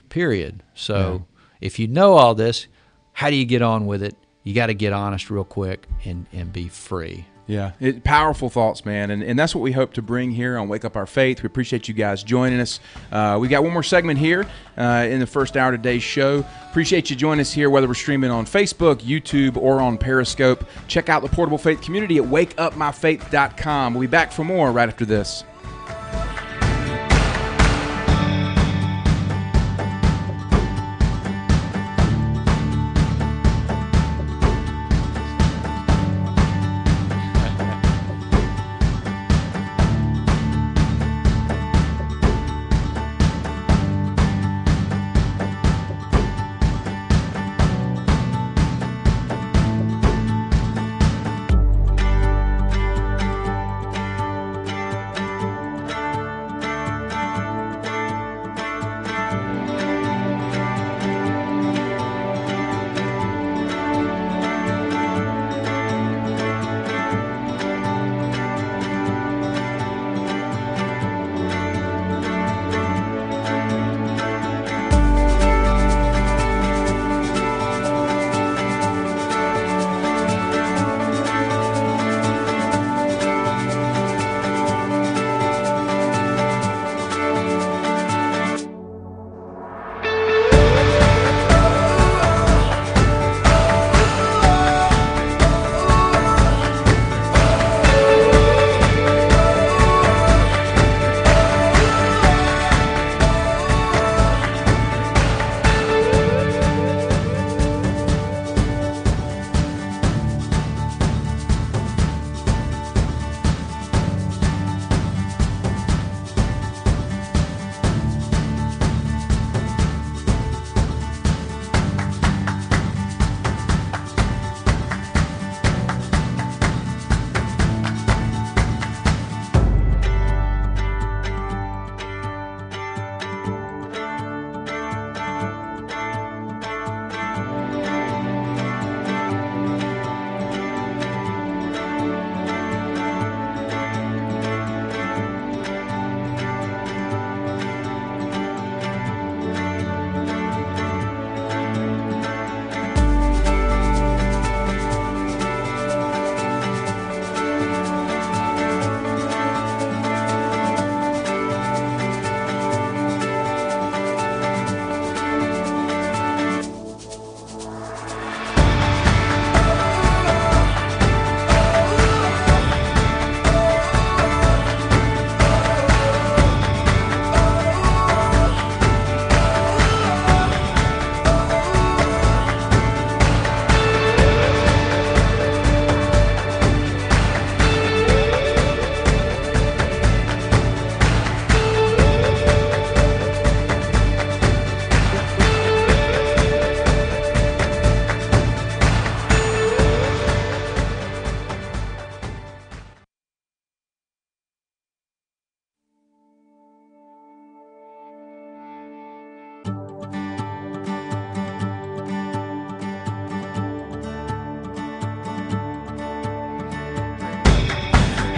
Period. So if you know all this, how do you get on with it? You got to get honest real quick and be free. Yeah, powerful thoughts, man, and that's what we hope to bring here on Wake Up Our Faith. We appreciate you guys joining us. We got one more segment here in the first hour of today's show. Appreciate you joining us here, whether we're streaming on Facebook, YouTube, or on Periscope. Check out the Portable Faith community at wakeupmyfaith.com. We'll be back for more right after this.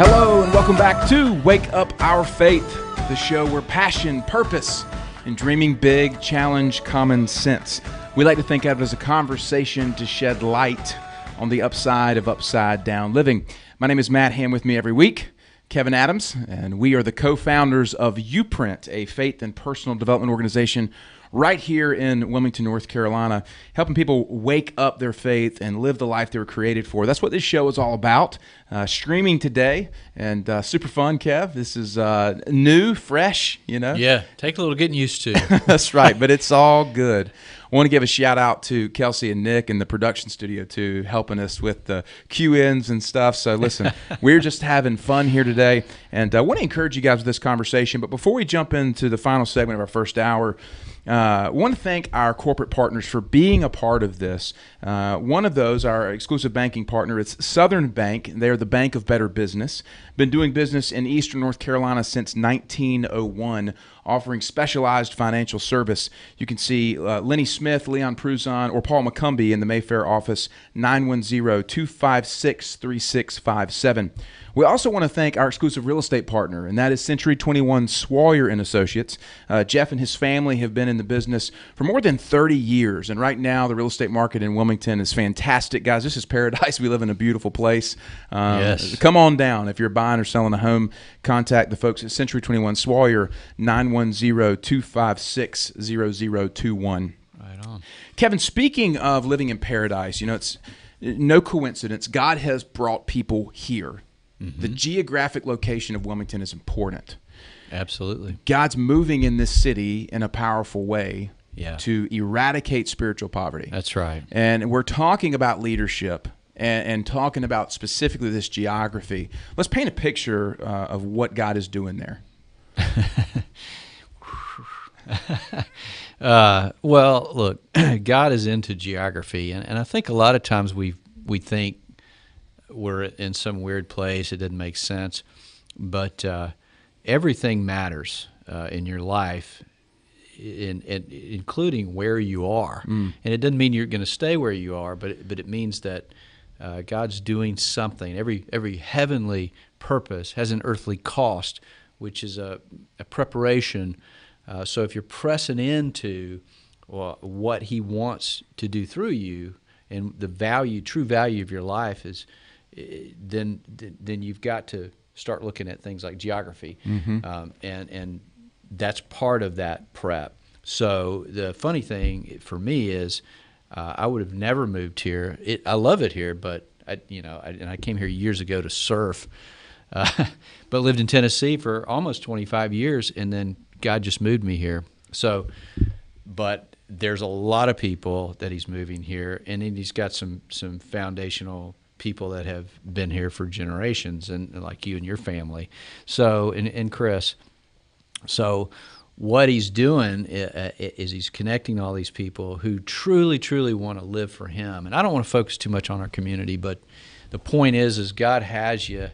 Hello and welcome back to Wake Up Our Faith, the show where passion, purpose, and dreaming big challenge common sense. We like to think of it as a conversation to shed light on the upside of upside down living. My name is Matt Ham, with me every week, Kevin Adams, and we are the co-founders of Uprint, a faith and personal development organization right here in Wilmington, North Carolina, helping people wake up their faith and live the life they were created for. That's what this show is all about. streaming today, and super fun, Kev. This is new, fresh, Yeah, take a little getting used to. That's right, but it's all good. I want to give a shout out to Kelsey and Nick in the production studio too, helping us with the Q&As and stuff. So listen, we're just having fun here today, and I want to encourage you guys with this conversation. But before we jump into the final segment of our first hour, I want to thank our corporate partners for being a part of this. One of those, our exclusive banking partner, it's Southern Bank. They're the bank of better business. Been doing business in Eastern North Carolina since 1901, offering specialized financial service. You can see Lenny Smith, Leon Pruzon, or Paul McCumbee in the Mayfair office, 910-256-3657. We also want to thank our exclusive real estate partner, and that is Century 21 Swalyer and Associates. Jeff and his family have been in the business for more than 30 years, and right now the real estate market in Wilmington is fantastic. Guys, this is paradise. We live in a beautiful place. Yes. Come on down. If you're buying or selling a home, contact the folks at Century 21 Swalyer, 910-256-0021. Right on. Kevin, speaking of living in paradise, it's no coincidence. God has brought people here. Mm-hmm. The geographic location of Wilmington is important. Absolutely. God's moving in this city in a powerful way to eradicate spiritual poverty. That's right. And we're talking about leadership and talking about specifically this geography. Let's paint a picture of what God is doing there. Well, look, God is into geography, and I think a lot of times we think we're in some weird place, it doesn't make sense, but everything matters in your life, including where you are. And it doesn't mean you're going to stay where you are, but it means that God's doing something. Every heavenly purpose has an earthly cost, which is a preparation. So if you're pressing into what He wants to do through you, and the true value of your life is, then you've got to start looking at things like geography, and that's part of that prep. So the funny thing for me is, I would have never moved here. I love it here, but I came here years ago to surf, but lived in Tennessee for almost 25 years, and then God just moved me here. So, but there's a lot of people that He's moving here, and then He's got some foundational people that have been here for generations, and like you and your family. So, and Chris. So, what He's doing is He's connecting all these people who truly, truly want to live for Him. And I don't want to focus too much on our community, but the point is God has you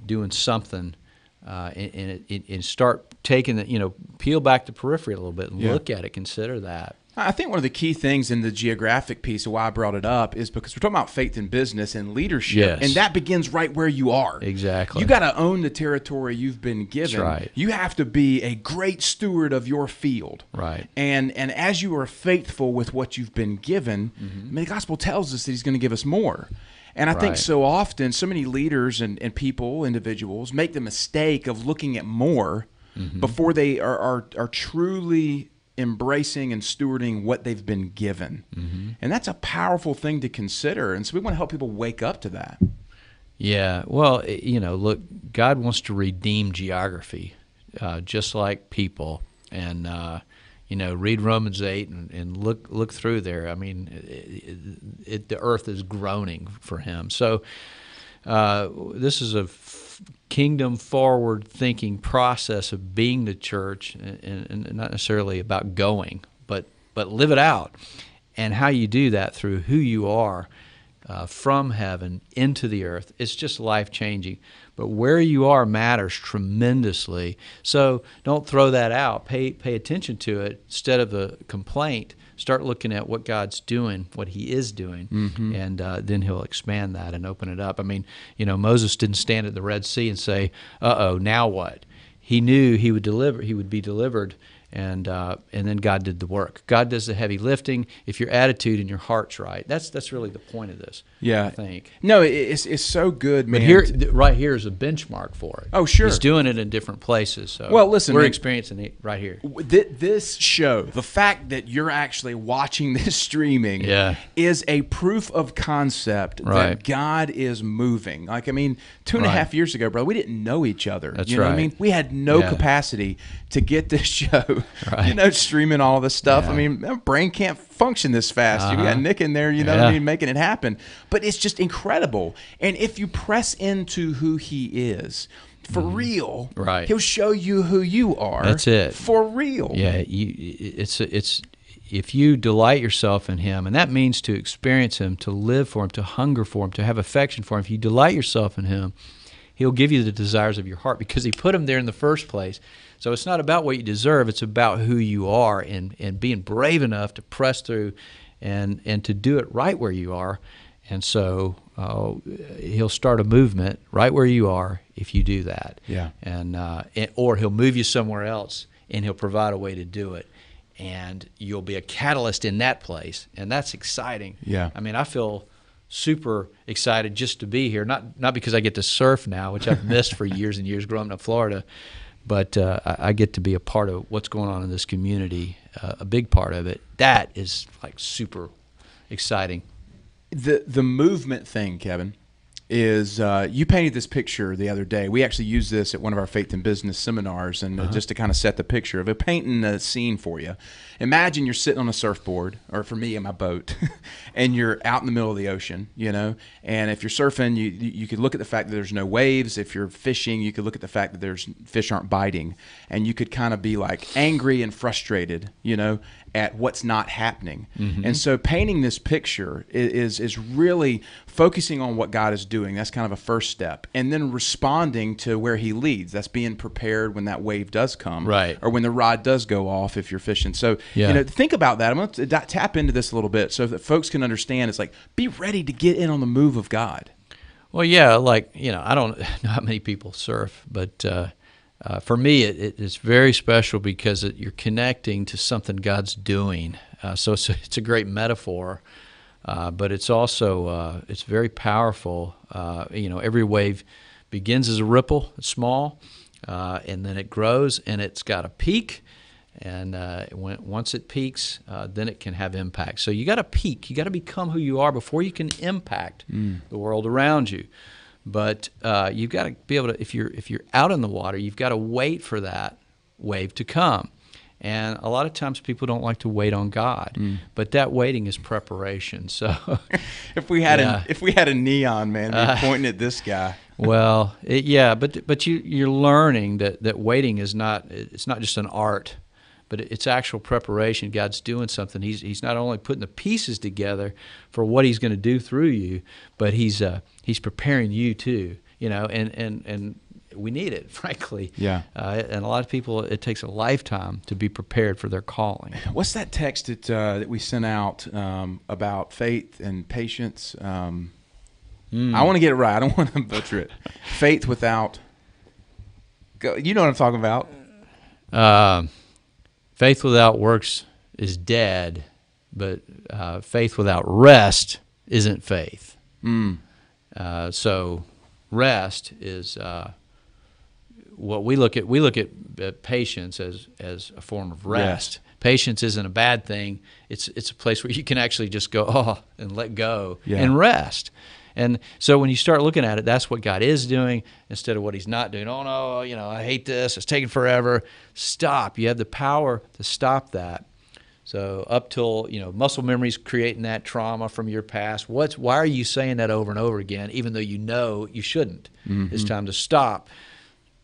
doing something, and start taking the, peel back the periphery a little bit and look at it, consider that. I think one of the key things in the geographic piece of why I brought it up is because we're talking about faith in business and leadership, and that begins right where you are. Exactly. You got to own the territory you've been given. That's right. You have to be a great steward of your field. Right. And as you are faithful with what you've been given, the gospel tells us that He's going to give us more. And I think so often, so many leaders and people, individuals, make the mistake of looking at more before they are truly embracing and stewarding what they've been given. And that's a powerful thing to consider. And so we want to help people wake up to that. Yeah. Well, look, God wants to redeem geography, just like people. And, read Romans 8 and look through there. I mean, the earth is groaning for Him. So this is a kingdom forward thinking process of being the church, and not necessarily about going, but live it out. And how you do that through who you are, from heaven into the earth, it's just life changing. But where you are matters tremendously. So don't throw that out. Pay attention to it instead of a complaint. Start looking at what God's doing, what He is doing, and then He'll expand that and open it up. I mean, Moses didn't stand at the Red Sea and say, "Uh-oh, now what?" He knew he would be delivered, and then God did the work. God does the heavy lifting if your attitude and your heart's right. That's really the point of this. Yeah, I think. No, it's so good, man. But here, right here is a benchmark for it. Oh, sure. He's doing it in different places. So well, listen, we're man, experiencing it right here. This show, the fact that you're actually watching this streaming, is a proof of concept that God is moving. Like, I mean, 2.5 years ago, bro, we didn't know each other. That's you know right. what I mean? We had no capacity to get this show, streaming all this stuff. I mean, my brain can't function this fast. You got Nick in there, you know what I mean, making it happen. But it's just incredible. And if you press into who he is, for real, he'll show you who you are. That's it. For real. Yeah, it's if you delight yourself in him, and that means to experience him, to live for him, to hunger for him, to have affection for him. If you delight yourself in him, he'll give you the desires of your heart because he put them there in the first place. So it's not about what you deserve, it's about who you are and being brave enough to press through and to do it right where you are. And so he'll start a movement right where you are if you do that. Yeah. Or he'll move you somewhere else and he'll provide a way to do it. And you'll be a catalyst in that place. And that's exciting. Yeah. I mean, I feel super excited just to be here, not because I get to surf now, which I've missed for years and years growing up in Florida, but I get to be a part of what's going on in this community, a big part of it. That is like super exciting. The movement thing, Kevin, is you painted this picture the other day. We actually used this at one of our Faith and Business seminars, and just to kind of set the picture of it, painting a scene for you. Imagine you're sitting on a surfboard, or for me, in my boat, and you're out in the middle of the ocean, you know. And if you're surfing, you could look at the fact that there's no waves. If you're fishing, you could look at the fact that there's fish aren't biting, and you could kind of be like angry and frustrated, you know, at what's not happening. And so painting this picture is really focusing on what God is doing. That's kind of a first step. And then responding to where he leads. That's being prepared when that wave does come. Right. Or when the rod does go off if you're fishing. So, you know, think about that. I'm going to tap into this a little bit so that folks can understand. It's like, be ready to get in on the move of God. Well, yeah, like, you know, I don't know how many people surf, but for me, it's very special because you're connecting to something God's doing. So it's a great metaphor, but it's also it's very powerful. You know, every wave begins as a ripple, it's small, and then it grows, and it's got a peak. And once it peaks, then it can have impact. So you got to peak. You got to become who you are before you can impact the world around you. But you've got to be able to, if you're out in the water, you've got to wait for that wave to come. And a lot of times people don't like to wait on God, but that waiting is preparation. So if we had a neon, man, we'd be pointing at this guy. Well, but you're learning that waiting is not just an art, but it's actual preparation. God's doing something. He's not only putting the pieces together for what he's going to do through you, but he's preparing you too. You know, and we need it, frankly. Yeah. And a lot of people, it takes a lifetime to be prepared for their calling. What's that text that we sent out about faith and patience? I want to get it right. I don't want to butcher it. Faith without. You know what I'm talking about. Faith without works is dead, but faith without rest isn't faith. So rest is what we look at. We look at patience as a form of rest. Patience isn't a bad thing. It's a place where you can actually just go and let go and rest. And so when you start looking at it, that's what God is doing instead of what he's not doing. Oh, no, you know, I hate this. It's taking forever. Stop. You have the power to stop that. So up till, you know, muscle memory's creating that trauma from your past. Why are you saying that over and over again, even though you know you shouldn't? It's time to stop.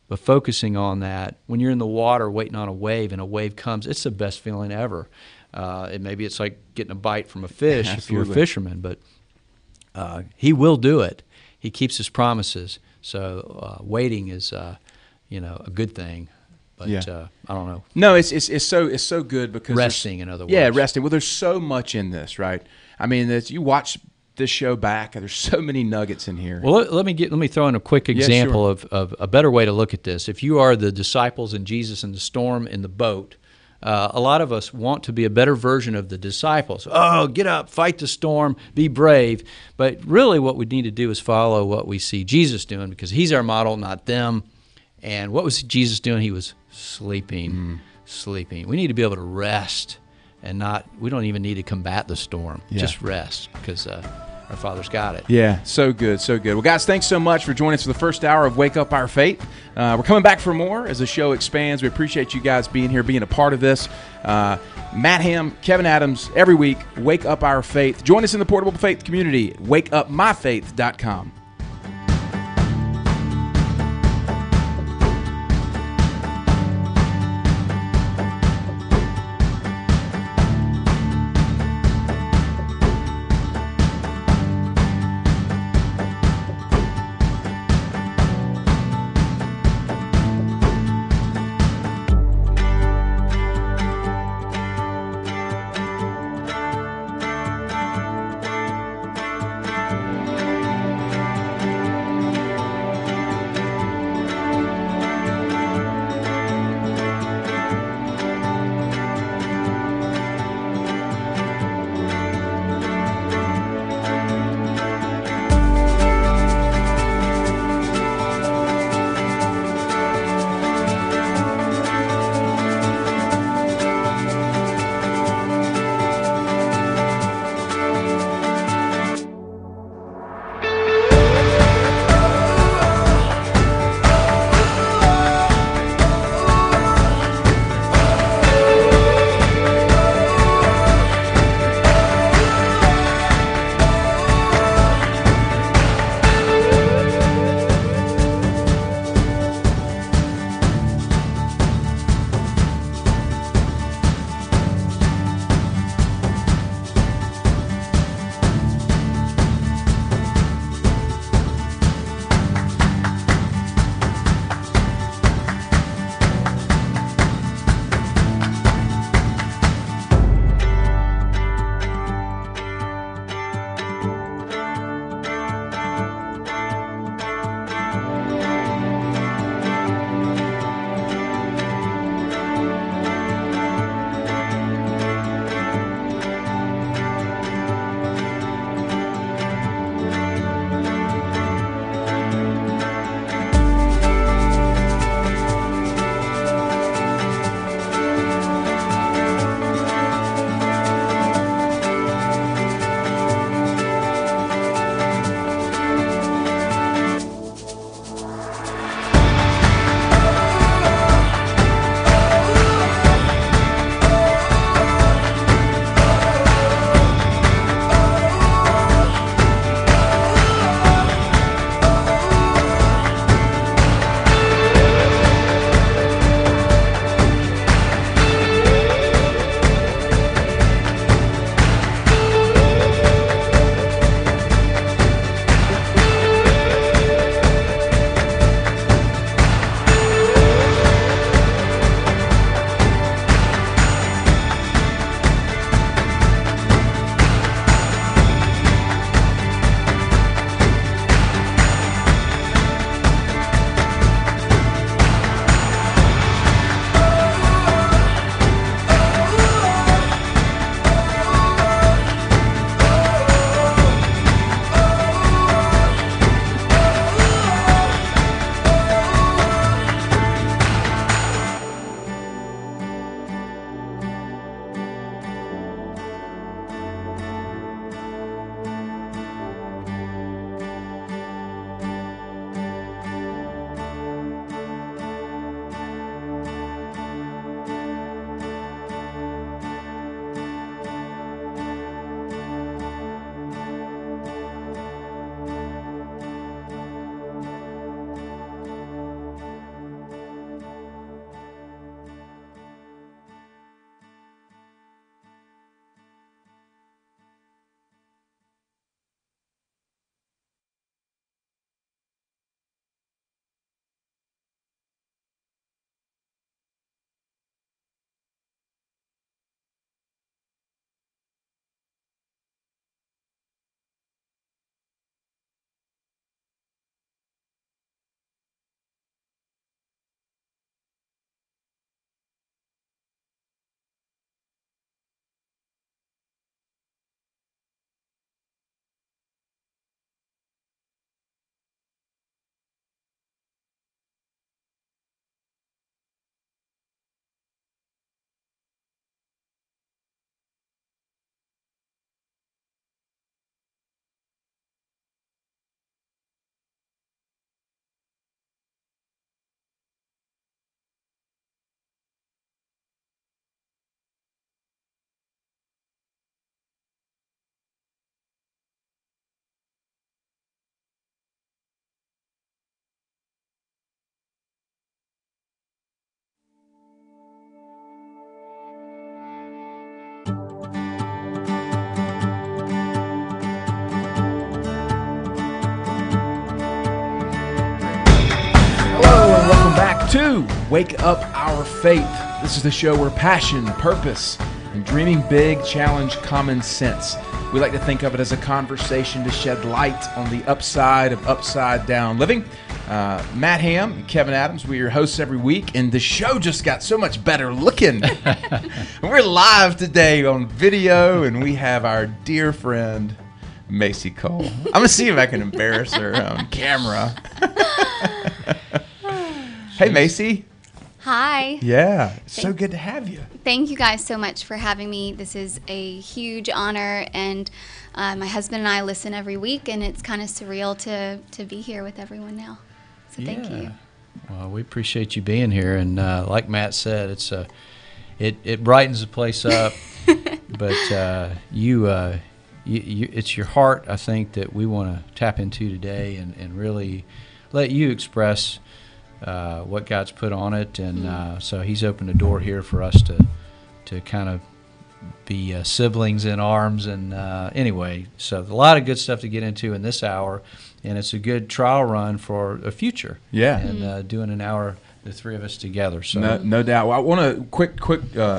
But focusing on that, when you're in the water waiting on a wave and a wave comes, it's the best feeling ever. Maybe it's like getting a bite from a fish if you're a fisherman, but he will do it. He keeps his promises. So waiting is, you know, a good thing. But I don't know. No, it's so good because resting, in other words. Yeah, resting. Well, there's so much in this, right? I mean, you watch this show back, there's so many nuggets in here. Well, let me throw in a quick example of a better way to look at this. If you are the disciples and Jesus in the storm in the boat, A lot of us want to be a better version of the disciples. Oh, get up, fight the storm, be brave. But really what we need to do is follow what we see Jesus doing, because he's our model, not them. And what was Jesus doing? He was sleeping, sleeping. We need to be able to rest and we don't even need to combat the storm. Yeah. Just rest, because our Father's got it. Yeah, so good, so good. Well, guys, thanks so much for joining us for the first hour of Wake Up Our Faith. We're coming back for more as the show expands. We appreciate you guys being here, being a part of this. Matt Ham, Kevin Adams, every week, Wake Up Our Faith. Join us in the Portable Faith community, wakeupmyfaith.com. to Wake Up Our Faith. This is the show where passion, purpose, and dreaming big challenge common sense. We like to think of it as a conversation to shed light on the upside of upside down living. Matt Ham and Kevin Adams, we're your hosts every week, and the show just got so much better looking. We're live today on video, and we have our dear friend, Macy Cole. I'm going to see if I can embarrass her on camera. Hey, Macy. Hi. Yeah, it's so good to have you. Thank you guys so much for having me. This is a huge honor, and my husband and I listen every week, and it's kind of surreal to be here with everyone now. So thank you. Well, we appreciate you being here, and like Matt said, it brightens the place up. But it's your heart, I think, that we want to tap into today, and really let you express what God's put on it, and so He's opened a door here for us to kind of be siblings in arms, and anyway, so a lot of good stuff to get into in this hour, and it's a good trial run for a future. Yeah, and doing an hour, the three of us together. So no doubt. Well, I want to quick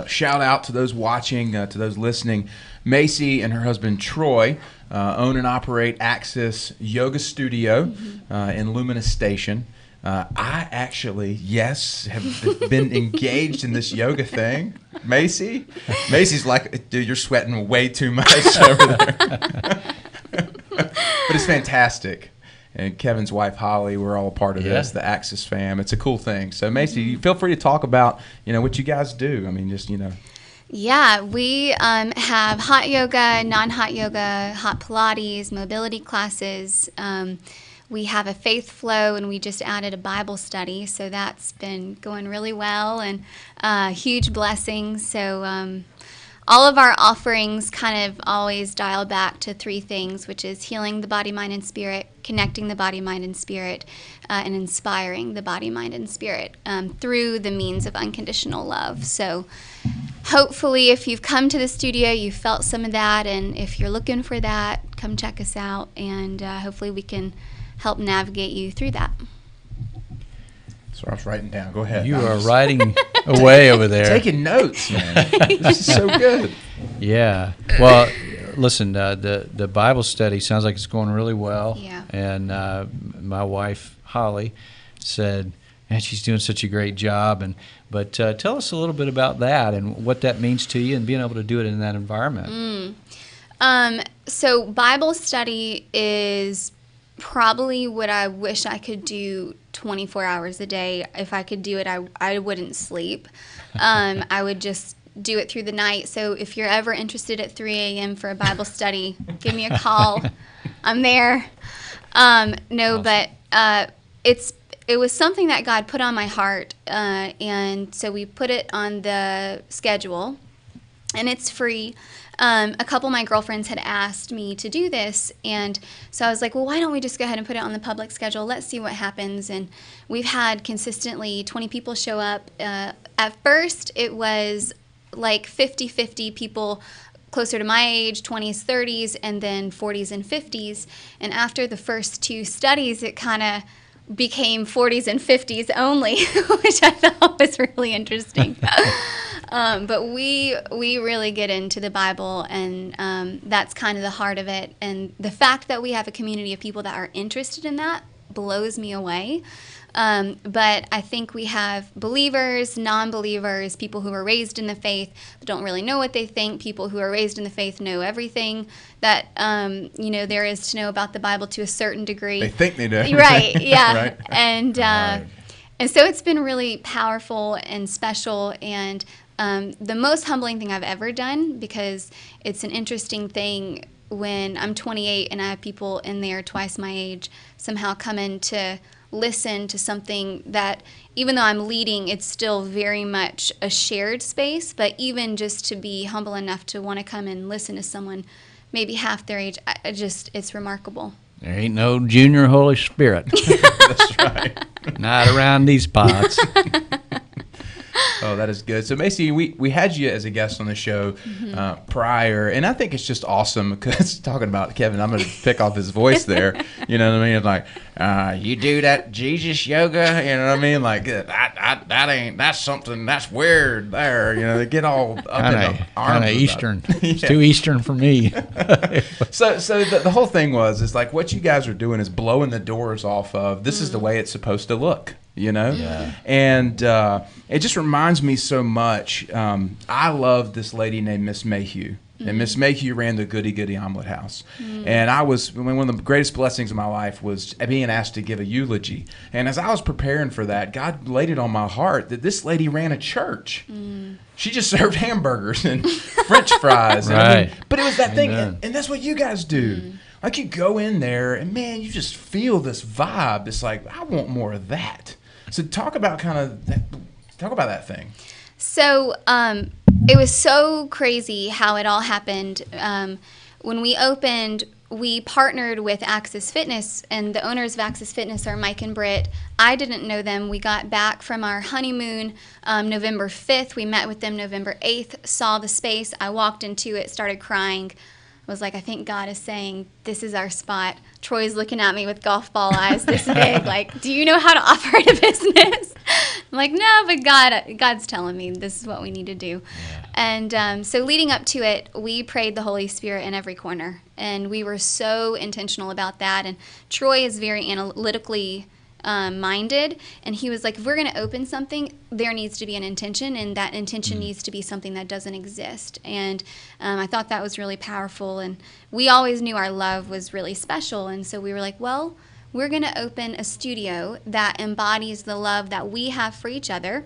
shout out to those watching, to those listening. Macy and her husband Troy own and operate Axis Yoga Studio in Luminous Station. I actually, yes, have been engaged in this yoga thing. Macy's like, dude, you're sweating way too much over there. But it's fantastic. And Kevin's wife, Holly, we're all a part of this, the Axis fam. It's a cool thing. So, Macy, feel free to talk about, what you guys do. I mean, just. Yeah, we have hot yoga, non-hot yoga, hot Pilates, mobility classes. We have a faith flow, and we just added a Bible study, so that's been going really well, and huge blessings. So all of our offerings kind of always dial back to three things, which is healing the body, mind, and spirit, connecting the body, mind, and spirit, and inspiring the body, mind, and spirit through the means of unconditional love. So hopefully if you've come to the studio, you've felt some of that, and if you're looking for that, come check us out, and hopefully we can help navigate you through that. So I was writing down. Go ahead. You are writing away over there. Taking notes, man. This is so good. Yeah. Well, listen, the Bible study sounds like it's going really well. Yeah. And my wife, Holly, said, man, she's doing such a great job. But tell us a little bit about that and what that means to you and being able to do it in that environment. So Bible study is probably what I wish I could do 24 hours a day. If I could do it, I wouldn't sleep. I would just do it through the night. So if you're ever interested at 3 a.m. for a Bible study, give me a call. I'm there. Awesome. But it was something that God put on my heart, and so we put it on the schedule, and it's free. A couple of my girlfriends had asked me to do this, and so I was like, well, why don't we just go ahead and put it on the public schedule? Let's see what happens. And we've had consistently 20 people show up. At first, it was like 50-50 people closer to my age, 20s, 30s, and then 40s and 50s. And after the first two studies, it kind of became 40s and 50s only, which I thought was really interesting. But we really get into the Bible, and that's kind of the heart of it. And the fact that we have a community of people that are interested in that blows me away. But I think we have believers, non-believers, people who are raised in the faith but don't really know what they think. People who are raised in the faith know everything that there is to know about the Bible to a certain degree. They think they do. Right, yeah. Right. And so it's been really powerful and special, and the most humbling thing I've ever done, because it's an interesting thing when I'm 28 and I have people in there twice my age somehow come in to listen to something that, even though I'm leading, it's still very much a shared space. But even just to be humble enough to want to come and listen to someone maybe half their age, it's remarkable. There ain't no junior Holy Spirit. That's right. Not around these parts. Oh, that is good. So, Macy, we had you as a guest on the show prior, and I think it's just awesome because talking about Kevin, I'm going to pick off his voice there. You know what I mean? It's like, you do that Jesus yoga, you know what I mean? Like, that's something that's weird there. You know, they get all up in the arms. Kind of Eastern. It's too Eastern for me. So the whole thing is like what you guys are doing is blowing the doors off of this is the way it's supposed to look, you know? Yeah. And it just reminds me so much. I love this lady named Miss Mayhew. And Miss Mayhew ran the Goody Goody Omelet House. And one of the greatest blessings of my life was being asked to give a eulogy. And as I was preparing for that, God laid it on my heart that this lady ran a church. She just served hamburgers and French fries. Right. And I mean, but it was that thing, Amen. and that's what you guys do. Like you go in there and man, you just feel this vibe. It's like, I want more of that. So talk about that thing. So it was so crazy how it all happened. When we opened, we partnered with Access Fitness, and the owners of Access Fitness are Mike and Britt. I didn't know them. We got back from our honeymoon November 5th. We met with them November 8th, saw the space. I walked into it, started crying. I was like, I think God is saying, this is our spot. Troy's looking at me with golf ball eyes this big, like, do you know how to operate a business? I'm like, no, but God's telling me this is what we need to do. Yeah. And so leading up to it, we prayed the Holy Spirit in every corner. And we were so intentional about that. And Troy is very analytically minded, and he was like, if we're going to open something, there needs to be an intention, and that intention needs to be something that doesn't exist. And I thought that was really powerful, and we always knew our love was really special, and so we were like, well, we're going to open a studio that embodies the love that we have for each other,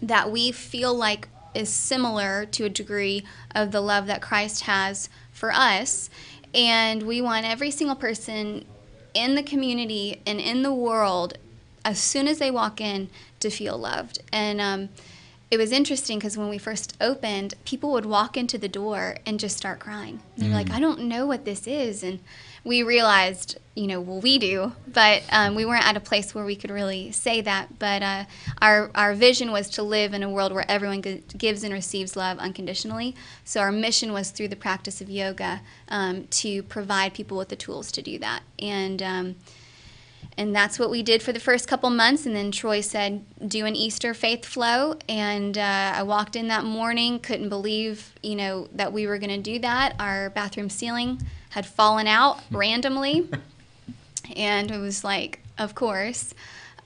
that we feel like is similar to a degree of the love that Christ has for us, and we want every single person in the community and in the world, as soon as they walk in, to feel loved. And it was interesting because when we first opened, people would walk into the door and just start crying. They're like, I don't know what this is. And we realized, well, we do, but we weren't at a place where we could really say that. But our vision was to live in a world where everyone gives and receives love unconditionally. So our mission was through the practice of yoga to provide people with the tools to do that. And that's what we did for the first couple months. And then Troy said, do an Easter faith flow. And I walked in that morning, couldn't believe, that we were going to do that. Our bathroom ceiling had fallen out randomly. And it was like, of course.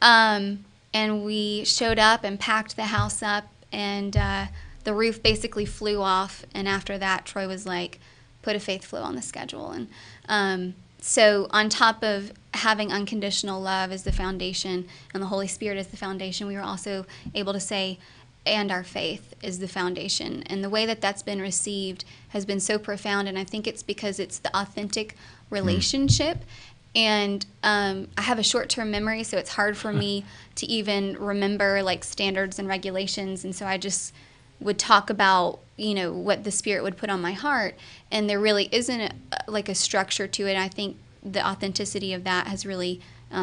And we showed up and packed the house up. And the roof basically flew off. And after that, Troy was like, put a faith flow on the schedule. And so on top of having unconditional love as the foundation and the Holy Spirit as the foundation, we were also able to say, and our faith is the foundation. And the way that that's been received has been so profound, and I think it's because it's the authentic relationship. And I have a short-term memory, so it's hard for me to even remember like standards and regulations, and so I just would talk about what the Spirit would put on my heart, and there really isn't a structure to it. I think the authenticity of that has really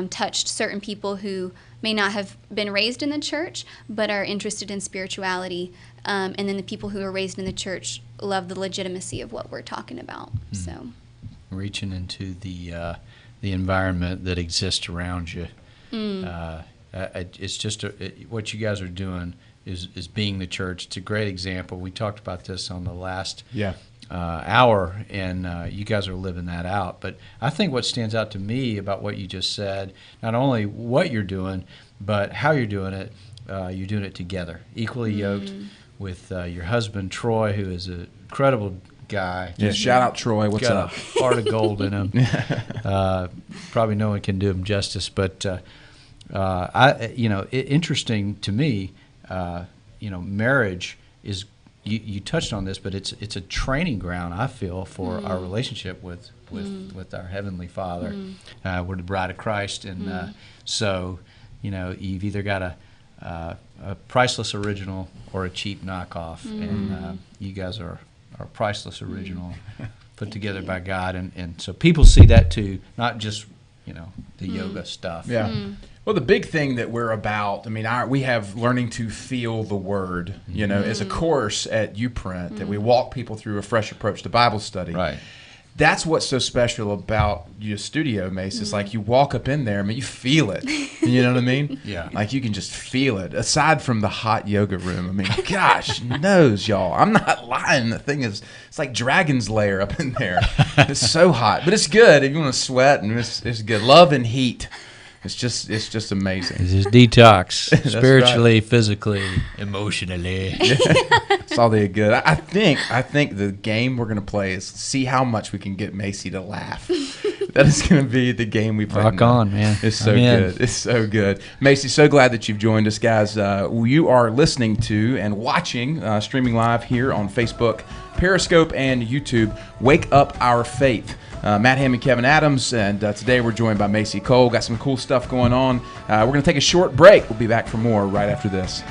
touched certain people who may not have been raised in the church but are interested in spirituality, and then the people who are raised in the church love the legitimacy of what we're talking about. So reaching into the environment that exists around you. It's just what you guys are doing is being the church. It's a great example. We talked about this on the last hour, and you guys are living that out. But I think what stands out to me about what you just said, not only what you're doing, but how you're doing it together, equally yoked with your husband, Troy, who is an incredible guy. Yeah, shout out Troy. What's got up? A heart of gold in him. Probably no one can do him justice, but interesting to me. Marriage is. You touched on this, but it's a training ground, I feel, for our relationship with our Heavenly Father. We're the bride of Christ, and so you've either got a priceless original or a cheap knockoff, and you guys are a priceless original put together by God, and so people see that too, not just the yoga stuff. Yeah. Well, the big thing that we're about, I mean, we have learning to feel the word, as a course at UPrint that we walk people through a fresh approach to Bible study. Right. That's what's so special about your studio, Mace. It's like you walk up in there, I mean, you feel it. You know what I mean? Yeah. Like you can just feel it. Aside from the hot yoga room, I mean, gosh knows, y'all. I'm not lying. The thing is, it's like Dragon's Lair up in there. It's so hot, but it's good. If you want to sweat, and it's good. Love and heat. It's just amazing. It's just detox, spiritually, right. Physically, emotionally. It's all the good. I think the game we're gonna play is see how much we can get Macy to laugh. That is gonna be the game we play. Rock on, man. It's so good. It's so good. Macy, so glad that you've joined us, guys. You are listening to and watching, streaming live here on Facebook, Periscope, and YouTube. Wake Up Our Faith. Matt Ham and Kevin Adams, and today we're joined by Macy Cole. Got some cool stuff going on. We're going to take a short break. We'll be back for more right after this.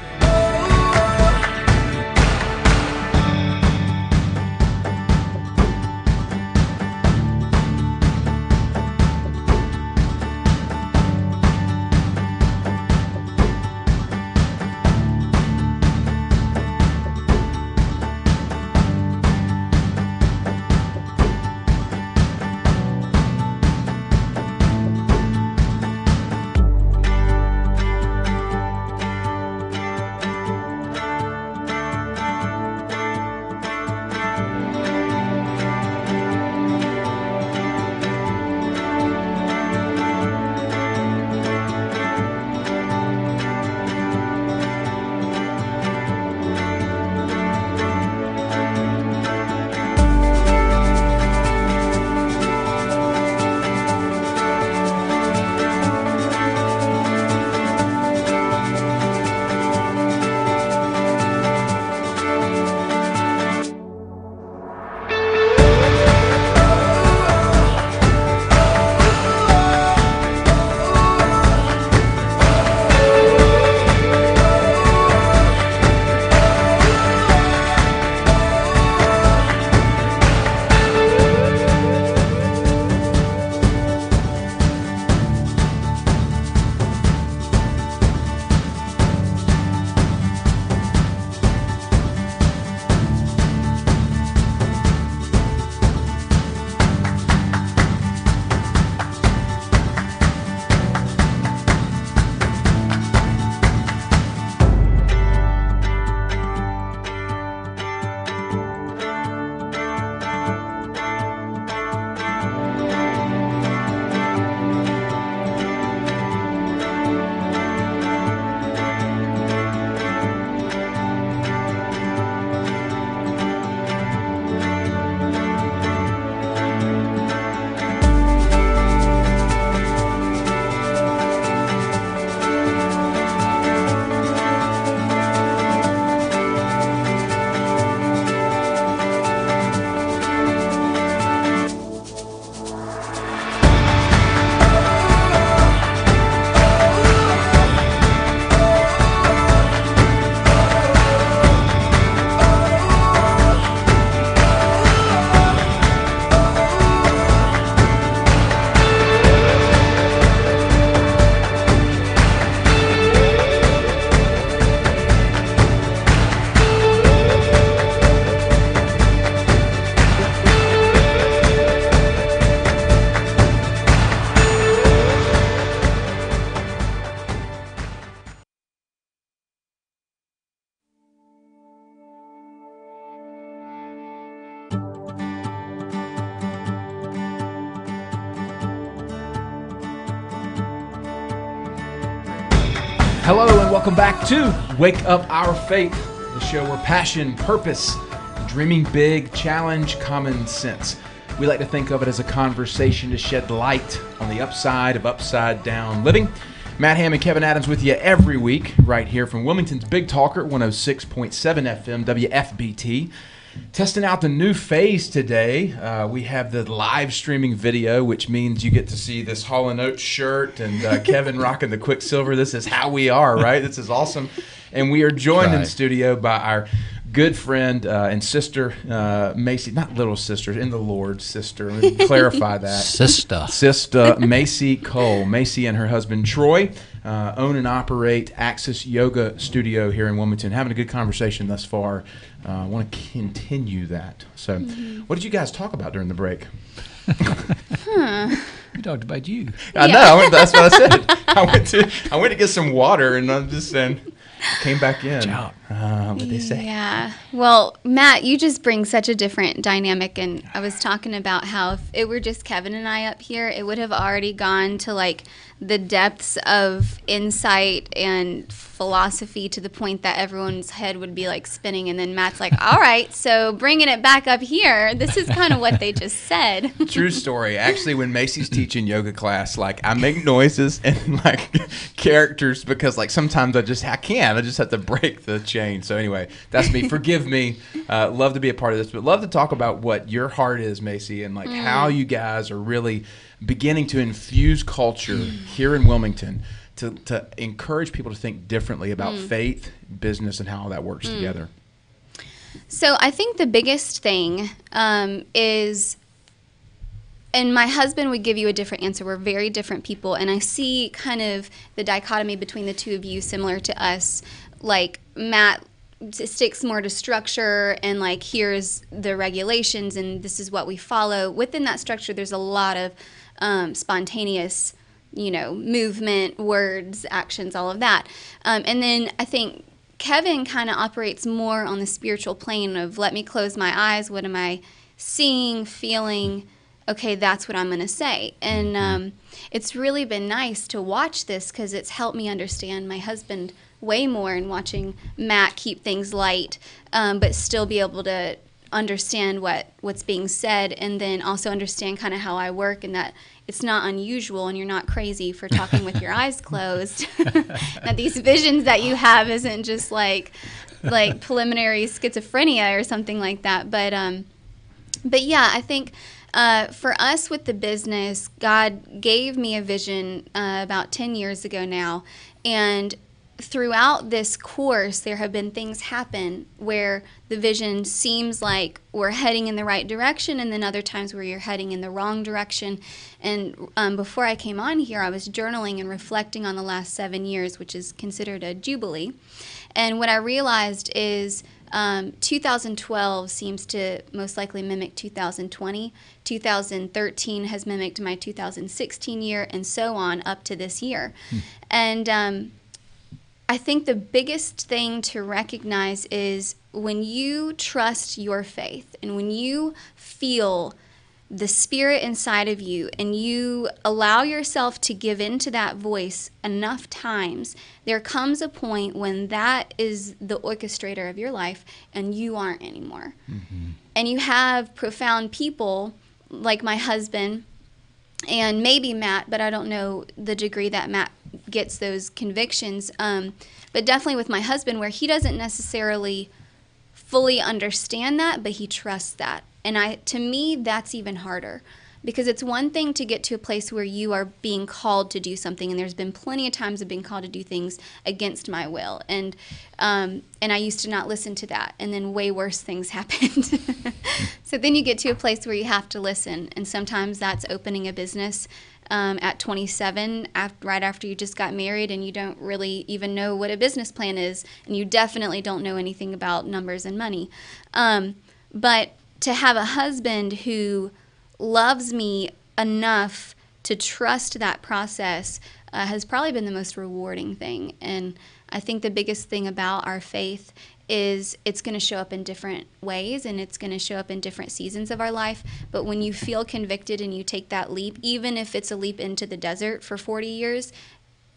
Hello and welcome back to Wake Up Our Faith, the show where passion, purpose, dreaming big, challenge common sense. We like to think of it as a conversation to shed light on the upside of upside down living. Matt Ham and Kevin Adams with you every week right here from Wilmington's Big Talker, 106.7 FM WFBT. Testing out the new phase today. We have the live streaming video, which means you get to see this Hall & Oates shirt and Kevin rocking the Quicksilver. This is how we are, right? This is awesome. And we are joined in studio by our good friend and sister, Macy, not little sister, in the Lord, sister. Let me clarify that. Sister Macy Cole. Macy and her husband Troy own and operate Axis Yoga Studio here in Wilmington. Having a good conversation thus far. I want to continue that. So, what did you guys talk about during the break? We talked about you. I know. That's what I said. I went to get some water, and I just came back in. What did they say? Yeah. Well, Matt, you just bring such a different dynamic, and I was talking about how if it were just Kevin and I up here, it would have already gone to like the depths of insight and philosophy to the point that everyone's head would be like spinning, and then Matt's like, all right, so bringing it back up here, this is kind of what they just said. True story. Actually, when Macy's teaching yoga class, like I make noises and like characters because like sometimes I just have to break the chain. So anyway, that's me. Forgive me. Love to be a part of this, but love to talk about what your heart is, Macy, and like how you guys are really beginning to infuse culture here in Wilmington to encourage people to think differently about faith, business, and how all that works together. So I think the biggest thing is, and my husband would give you a different answer. We're very different people, and I see kind of the dichotomy between the two of you similar to us. Like Matt sticks more to structure and like here's the regulations and this is what we follow. Within that structure, there's a lot of spontaneous, movement, words, actions, all of that. And then I think Kevin kind of operates more on the spiritual plane of let me close my eyes. What am I seeing, feeling? Okay, that's what I'm going to say. And it's really been nice to watch this because it's helped me understand my husband way more in watching Matt keep things light, but still be able to understand what's being said, and then also understand kind of how I work and that it's not unusual and you're not crazy for talking with your eyes closed. That these visions that you have isn't just like preliminary schizophrenia or something like that. But yeah, I think for us with the business, God gave me a vision about 10 years ago now, and throughout this course, there have been things happen where the vision seems like we're heading in the right direction, and then other times where you're heading in the wrong direction. And before I came on here, I was journaling and reflecting on the last 7 years, which is considered a jubilee. And what I realized is 2012 seems to most likely mimic 2020. 2013 has mimicked my 2016 year, and so on up to this year. And I think the biggest thing to recognize is when you trust your faith and when you feel the Spirit inside of you and you allow yourself to give into that voice enough times, there comes a point when that is the orchestrator of your life and you aren't anymore. And you have profound people like my husband and maybe Matt, but I don't know the degree that Matt gets those convictions, but definitely with my husband where he doesn't necessarily fully understand that, but he trusts that. And to me, that's even harder because it's one thing to get to a place where you are being called to do something, and there's been plenty of times of being called to do things against my will, and I used to not listen to that, and then way worse things happened. So then you get to a place where you have to listen, and sometimes that's opening a business at 27, right after you just got married, and you don't really even know what a business plan is, and you definitely don't know anything about numbers and money. But to have a husband who loves me enough to trust that process has probably been the most rewarding thing. And I think the biggest thing about our faith is it's going to show up in different ways and it's going to show up in different seasons of our life. But when you feel convicted and you take that leap, even if it's a leap into the desert for 40 years,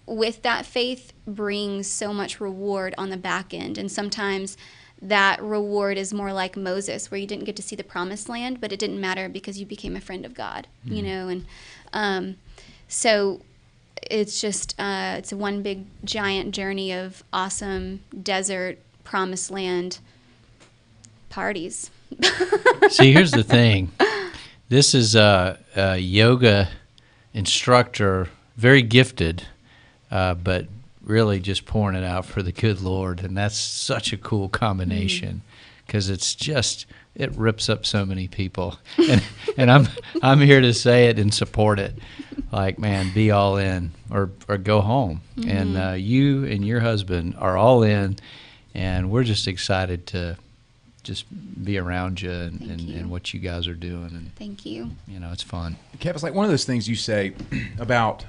with that faith brings so much reward on the back end. And sometimes that reward is more like Moses, where you didn't get to see the promised land, but it didn't matter because you became a friend of God, you know. And so it's just it's one big giant journey of awesome desert promised land parties. See, here's the thing. This is a yoga instructor, very gifted, but really just pouring it out for the good Lord, and that's such a cool combination because it rips up so many people, and I'm here to say it and support it. Like, man, be all in or go home, and you and your husband are all in, and we're just excited to just be around you and what you guys are doing. And thank you. You know, it's fun. Kev, it's like one of those things you say about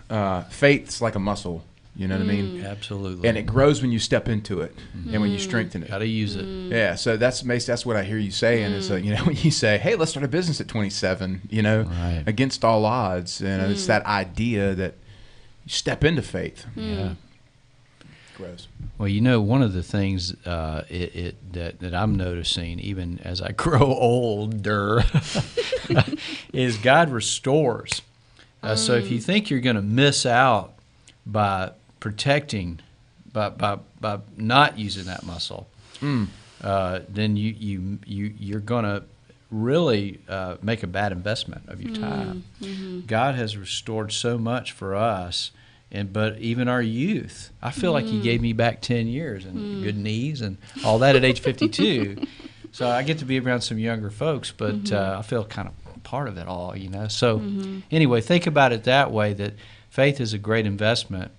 faith's like a muscle. You know what I mean? Absolutely. And it grows when you step into it and when you strengthen it. Got to use it. Yeah, so that's what I hear you saying is, you know, when you say, hey, let's start a business at 27, you know, Right. against all odds. And it's that idea that you step into faith. Yeah. Grows. Well, you know, one of the things that I'm noticing, even as I grow older, is God restores. So if you think you're going to miss out by protecting, by not using that muscle, then you're going to really make a bad investment of your time. God has restored so much for us. But even our youth, I feel like He gave me back 10 years and good knees and all that at age 52. So I get to be around some younger folks, but I feel kind of part of it all, you know. So anyway, think about it that way, that faith is a great investment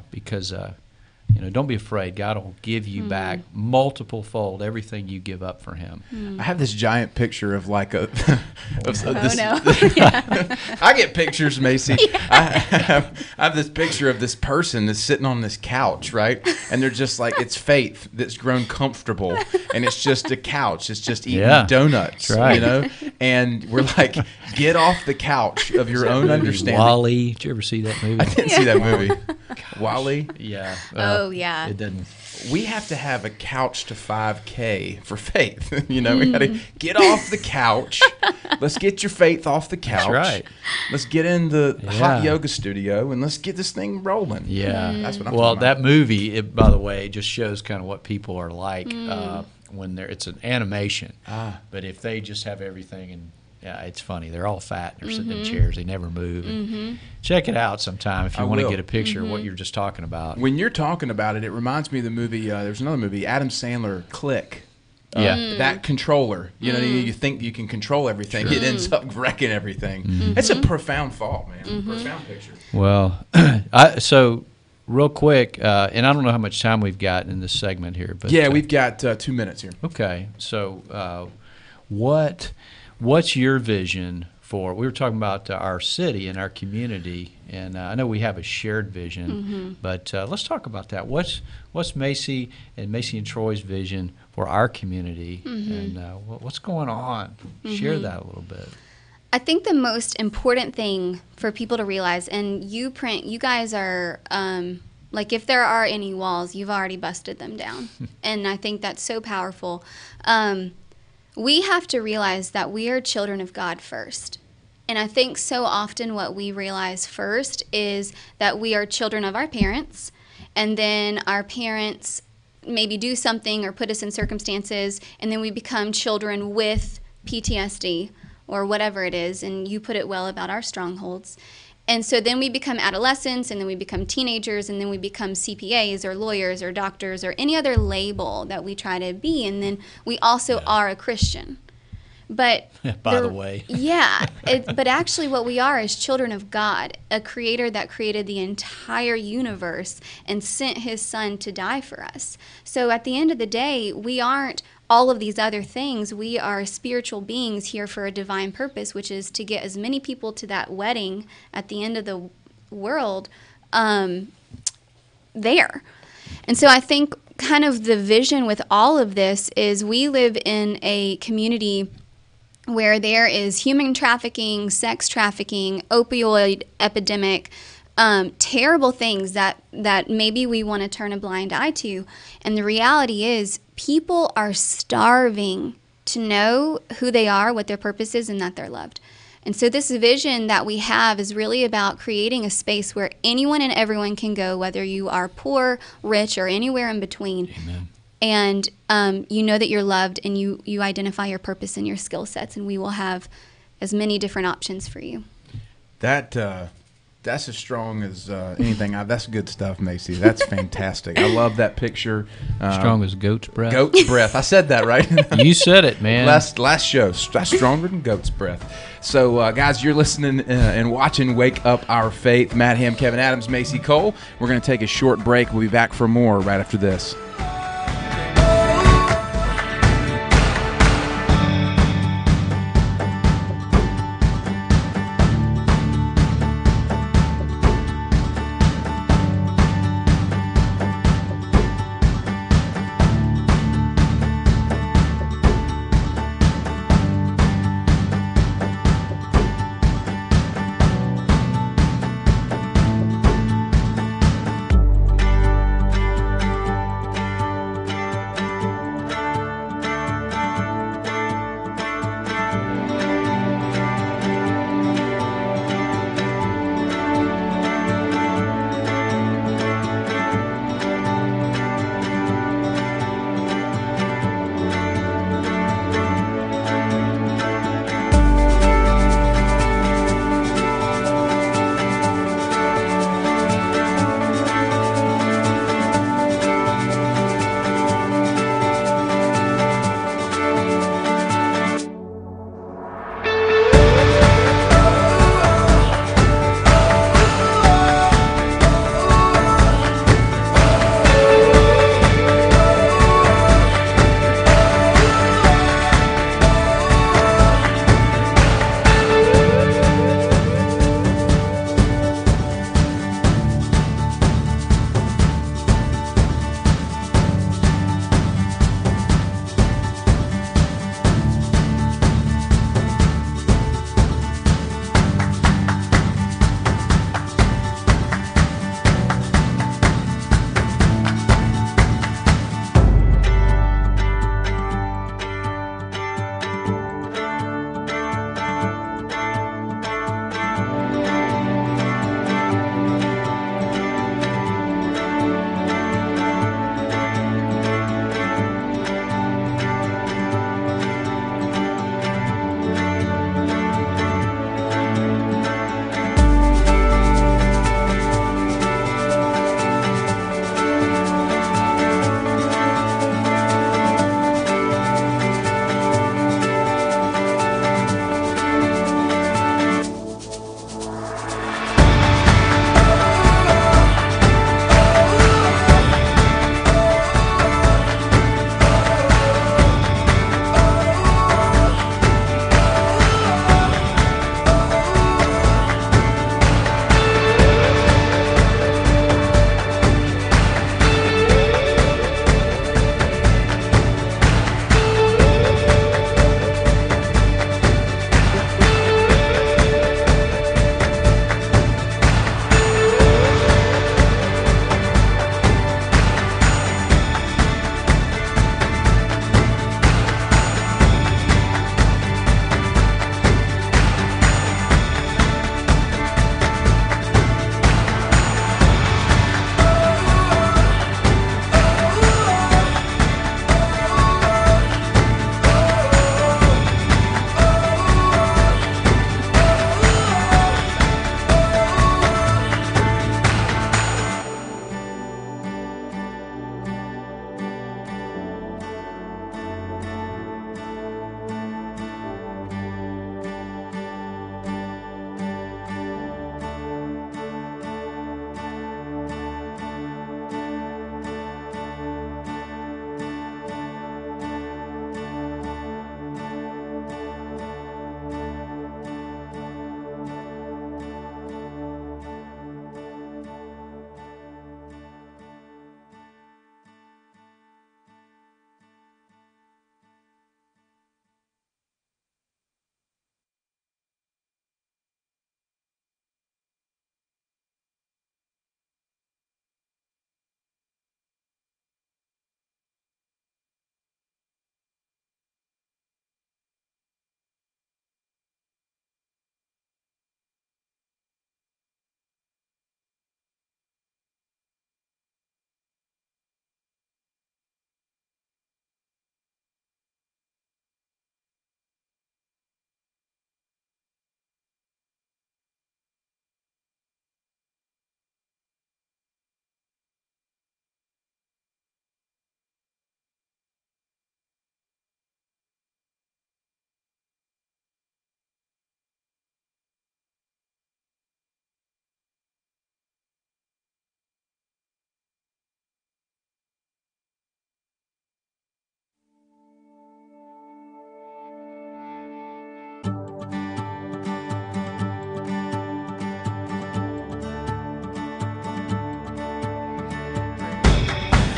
because, you know, don't be afraid. God will give you back multiple fold everything you give up for Him. I have this giant picture of like a. No. I get pictures, Macy. I have this picture of this person that's sitting on this couch, right? And they're just like, it's faith that's grown comfortable, and it's just a couch. It's just eating donuts, That's right. you know. And we're like, get off the couch of your own understanding. Wally, did you ever see that movie? I didn't see that movie. Wally. Yeah. Oh, yeah. It doesn't. We have to have a couch to 5K for faith. You know, we got to get off the couch. Let's get your faith off the couch. That's right. Let's get in the hot yoga studio and let's get this thing rolling. Yeah. That's what I'm Well, talking about. that movie, by the way, just shows kind of what people are like when it's an animation. But if they just have everything and it's funny. They're all fat. They're sitting in chairs. They never move. And check it out sometime if you want to get a picture of what you're just talking about. When you're talking about it, it reminds me of the movie. There's another movie, Adam Sandler, Click. That controller. You know, you think you can control everything. It ends up wrecking everything. It's a profound thought, man. Profound picture. Well, so real quick, and I don't know how much time we've got in this segment here. But we've got 2 minutes here. Okay. So what's your vision for, we were talking about our city and our community, and I know we have a shared vision, but let's talk about that. What's Macy and Troy's vision for our community, and what's going on? Share that a little bit. I think the most important thing for people to realize, and you guys are, like if there are any walls, you've already busted them down. And I think that's so powerful. We have to realize that we are children of God first. And I think so often what we realize first is that we are children of our parents, and then our parents maybe do something or put us in circumstances, and then we become children with PTSD or whatever it is, and you put it well about our strongholds. And so then we become adolescents, and then we become teenagers, and then we become CPAs or lawyers or doctors or any other label that we try to be, and then we also are a Christian. But by the way. But actually what we are is children of God, a creator that created the entire universe and sent his son to die for us. So at the end of the day, we aren't all of these other things. We are spiritual beings here for a divine purpose, which is to get as many people to that wedding at the end of the world there. And so I think kind of the vision with all of this is we live in a community where there is human trafficking, sex trafficking, opioid epidemic, terrible things that maybe we want to turn a blind eye to. And the reality is people are starving to know who they are, what their purpose is, and that they're loved. And so this vision that we have is really about creating a space where anyone and everyone can go, whether you are poor, rich, or anywhere in between. Amen. And you know that you're loved, and you identify your purpose and your skill sets, and we will have as many different options for you. That That's as strong as anything. That's good stuff, Macy. That's fantastic. I love that picture. Strong as goat's breath. Goat's breath. I said that right. You said it, man. Last show. That's stronger than goat's breath. So, guys, you're listening and watching Wake Up Our Faith. Matt Ham, Kevin Adams, Macy Cole. We're going to take a short break. We'll be back for more right after this.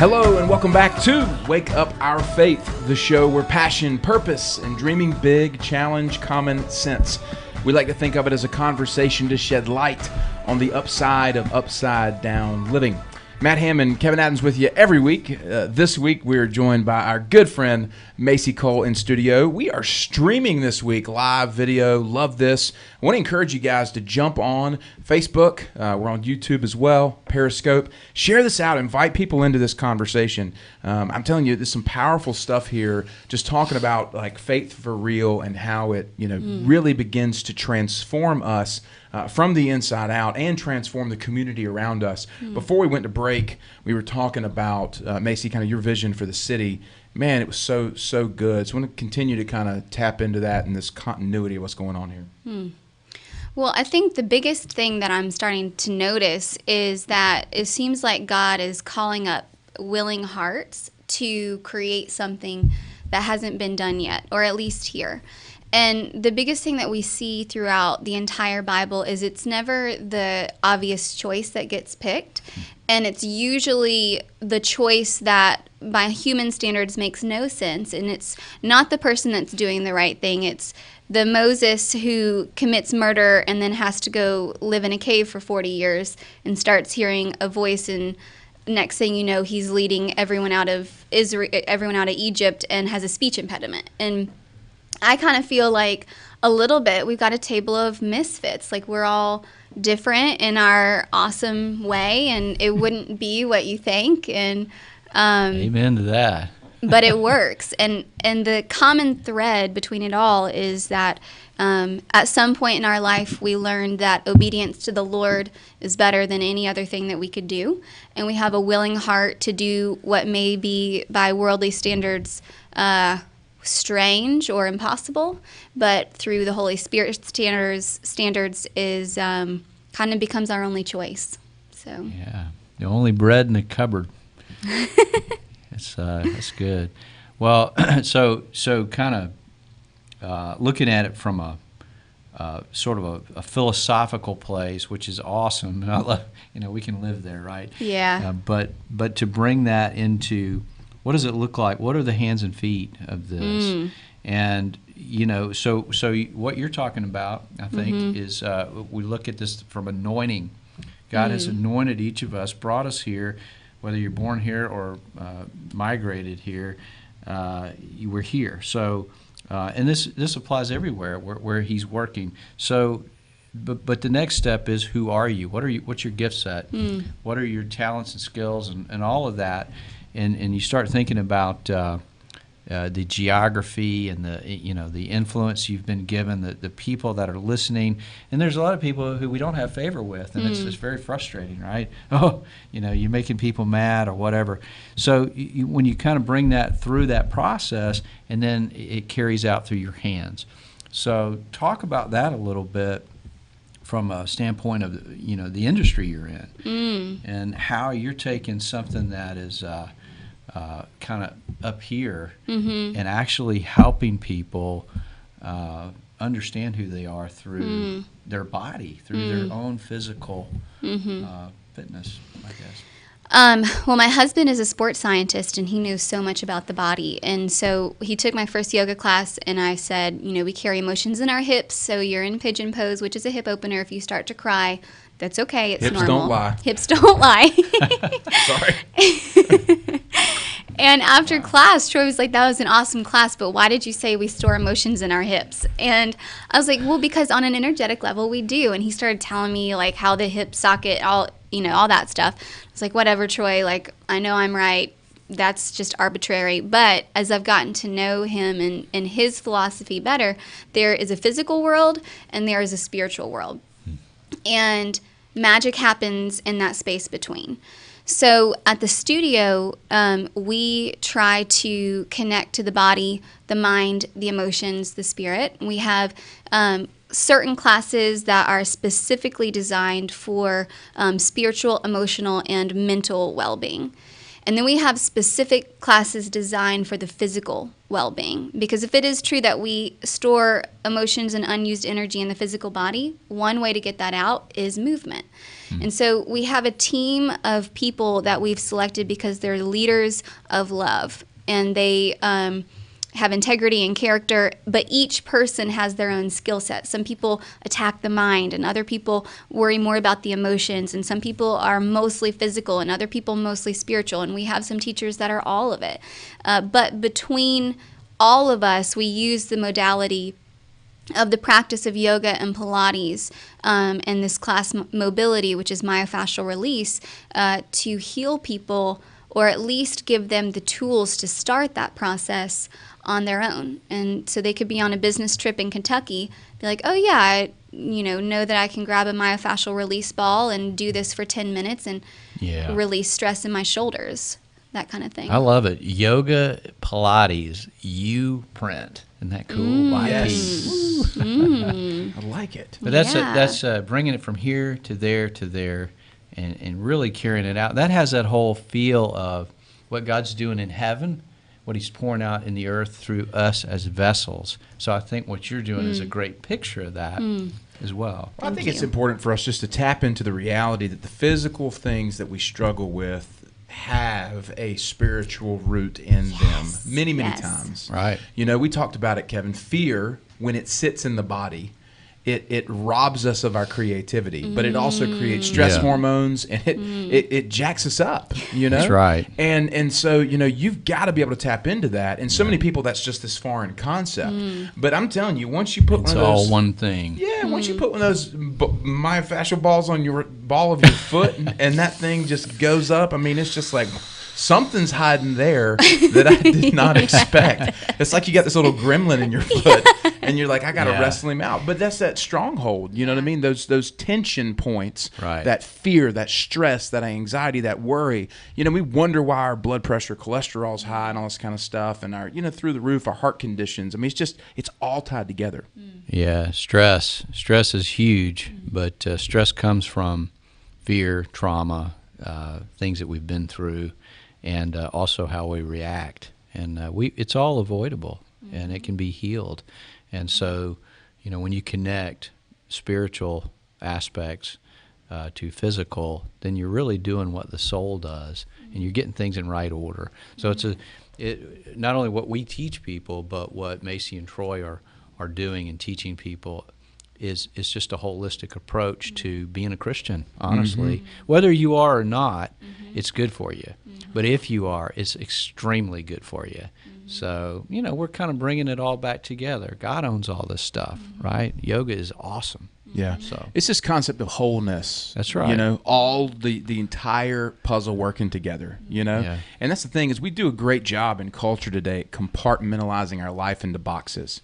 Hello and welcome back to Wake Up Our Faith, the show where passion, purpose, and dreaming big challenge common sense. We like to think of it as a conversation to shed light on the upside of upside down living. Matt Hammond, Kevin Adams with you every week. This week we're joined by our good friend Macy Cole in studio. We are streaming this week, live video. Love this. I want to encourage you guys to jump on Facebook. We're on YouTube as well, Periscope. Share this out. Invite people into this conversation. I'm telling you, there's some powerful stuff here. Just talking about like faith for real and how it really begins to transform us from the inside out and transform the community around us. Before we went to break, we were talking about, Macy, kind of your vision for the city. Man, it was so good. So I want to continue to kind of tap into that and this continuity of what's going on here. Well, I think the biggest thing that I'm starting to notice is that it seems like God is calling up willing hearts to create something that hasn't been done yet, or at least here. And the biggest thing that we see throughout the entire Bible is it's never the obvious choice that gets picked. And it's usually the choice that by human standards makes no sense. And it's not the person that's doing the right thing. It's the Moses who commits murder and then has to go live in a cave for 40 years and starts hearing a voice, and next thing you know, he's leading everyone out of Egypt and has a speech impediment. And I kind of feel like a little bit we've got a table of misfits. Like we're all different in our awesome way, and it wouldn't be what you think. And amen to that. But it works. And the common thread between it all is that at some point in our life we learned that obedience to the Lord is better than any other thing that we could do. And we have a willing heart to do what may be by worldly standards strange or impossible, but through the Holy Spirit standards is kind of becomes our only choice. So yeah, the only bread in the cupboard. That's good. Well, so kind of looking at it from a sort of a philosophical place, which is awesome. And I love, we can live there, right? Yeah. But to bring that into what does it look like? What are the hands and feet of this? And so what you're talking about, I think, is we look at this from anointing. God has anointed each of us, brought us here, whether you're born here or migrated here. We're here. So, and this applies everywhere where He's working. So, but the next step is, who are you? What's your gift set? What are your talents and skills and all of that? And you start thinking about the geography and the influence you've been given, the people that are listening. And there's a lot of people who we don't have favor with, and it's very frustrating, right? Oh, you're making people mad or whatever. So when you kind of bring that through that process, and then it carries out through your hands. So talk about that a little bit from a standpoint of the industry you're in, and how you're taking something that is kind of up here and actually helping people understand who they are through their body, through their own physical fitness, I guess. Well, my husband is a sports scientist, and he knows so much about the body. And so he took my first yoga class, and I said, we carry emotions in our hips. So you're in pigeon pose, which is a hip opener. If you start to cry, that's okay. It's normal. Hips don't lie. Sorry. And after class, Troy was like, that was an awesome class, but why did you say we store emotions in our hips? And I was like, well, because on an energetic level, we do. And he started telling me, like, how the hip socket, all that stuff. I was like, whatever, Troy, like, I know I'm right. That's just arbitrary. But as I've gotten to know him and his philosophy better, there is a physical world and there is a spiritual world. And magic happens in that space between. So at the studio, we try to connect to the body, the mind, the emotions, the spirit. We have certain classes that are specifically designed for spiritual, emotional, and mental well-being. And then we have specific classes designed for the physical well-being. Because if it is true that we store emotions and unused energy in the physical body, one way to get that out is movement. And so we have a team of people that we've selected because they're leaders of love, and they have integrity and character, but each person has their own skill set. Some people attack the mind, and other people worry more about the emotions, and some people are mostly physical, and other people mostly spiritual, and we have some teachers that are all of it. But between all of us, we use the modality of the practice of yoga and Pilates and this class mobility, which is myofascial release, to heal people, or at least give them the tools to start that process on their own. And so they could be on a business trip in Kentucky, be like, oh yeah, I know that I can grab a myofascial release ball and do this for 10 minutes and release stress in my shoulders, that kind of thing. I love it. Yoga, Pilates, you print. Isn't that cool? Yes. I like it. But that's bringing it from here to there, and really carrying it out. That has that whole feel of what God's doing in heaven, what he's pouring out in the earth through us as vessels. So I think what you're doing is a great picture of that as well. I think it's important for us just to tap into the reality that the physical things that we struggle with have a spiritual root in them many times. Right. We talked about it, Kevin. Fear, when it sits in the body, it robs us of our creativity, but it also creates stress hormones, and it jacks us up, That's right. And so, you've got to be able to tap into that. And so many people, that's just this foreign concept. But I'm telling you, once you put it's one of those... all one thing. Yeah, once you put one of those myofascial balls on your ball of your foot, and that thing just goes up, I mean, it's just like... something's hiding there that I did not expect. It's like you got this little gremlin in your foot, and you're like, I got to wrestle him out. But that's that stronghold. You know what I mean? Those tension points, that fear, that stress, that anxiety, that worry. We wonder why our blood pressure, cholesterol's high, and all this kind of stuff, and our, through the roof, our heart conditions. I mean, it's all tied together. Yeah, stress. Stress is huge, but stress comes from fear, trauma, things that we've been through, and also how we react. And it's all avoidable, and it can be healed. And so, when you connect spiritual aspects to physical, then you're really doing what the soul does, and you're getting things in right order. So it's not only what we teach people, but what Macy and Troy are doing and teaching people is just a holistic approach to being a Christian, honestly. Whether you are or not, it's good for you. But if you are, it's extremely good for you. So, we're kind of bringing it all back together. God owns all this stuff, right? Yoga is awesome. Yeah. So it's this concept of wholeness. That's right. All the entire puzzle working together, Yeah. And that's the thing is we do a great job in culture today at compartmentalizing our life into boxes.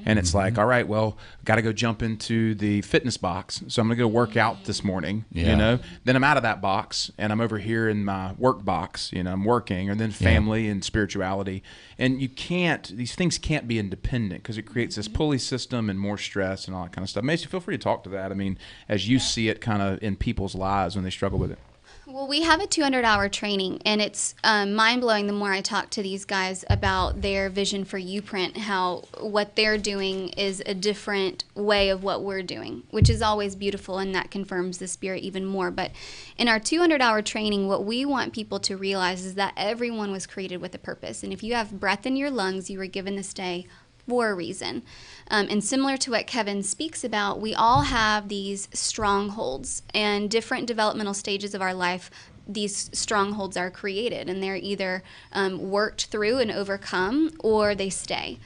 And it's like, all right, well, got to go jump into the fitness box. So I'm going to go work out this morning, Then I'm out of that box, and I'm over here in my work box, I'm working, and then family and spirituality. And these things can't be independent because it creates this pulley system and more stress and all that kind of stuff. Macy, feel free to talk to that. I mean, as you see it kind of in people's lives when they struggle with it. Well, we have a 200-hour training, and it's mind-blowing the more I talk to these guys about their vision for Uprint, how what they're doing is a different way of what we're doing, which is always beautiful, and that confirms the spirit even more. But in our 200-hour training, what we want people to realize is that everyone was created with a purpose. And if you have breath in your lungs, you were given this day for a reason. And similar to what Kevin speaks about, we all have these strongholds, and different developmental stages of our life, these strongholds are created, and they're either worked through and overcome, or they stay.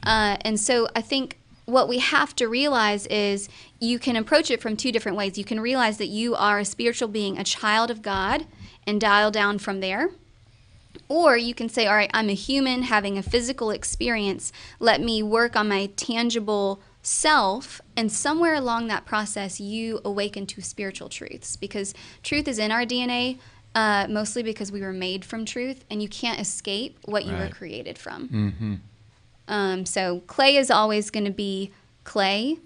And so I think what we have to realize is you can approach it from two different ways. You can realize that you are a spiritual being, a child of God, and dial down from there. Or you can say, all right, I'm a human having a physical experience. Let me work on my tangible self. And somewhere along that process, you awaken to spiritual truths. Because truth is in our DNA, mostly because we were made from truth. And you can't escape what you were created from. So clay is always going to be clay,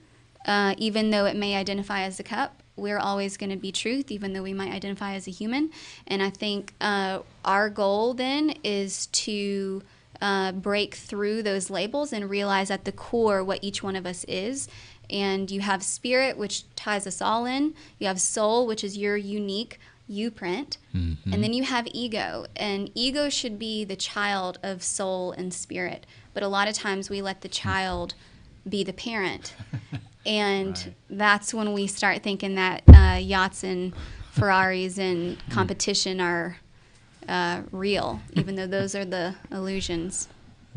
even though it may identify as a cup. We're always going to be truth, even though we might identify as a human. And I think our goal then is to break through those labels and realize at the core what each one of us is. And you have spirit, which ties us all in. You have soul, which is your unique you print. Mm-hmm. And then you have ego. And ego should be the child of soul and spirit. But a lot of times we let the child be the parent. And right. That's when we start thinking that yachts and Ferraris and competition are real, even though those are the illusions.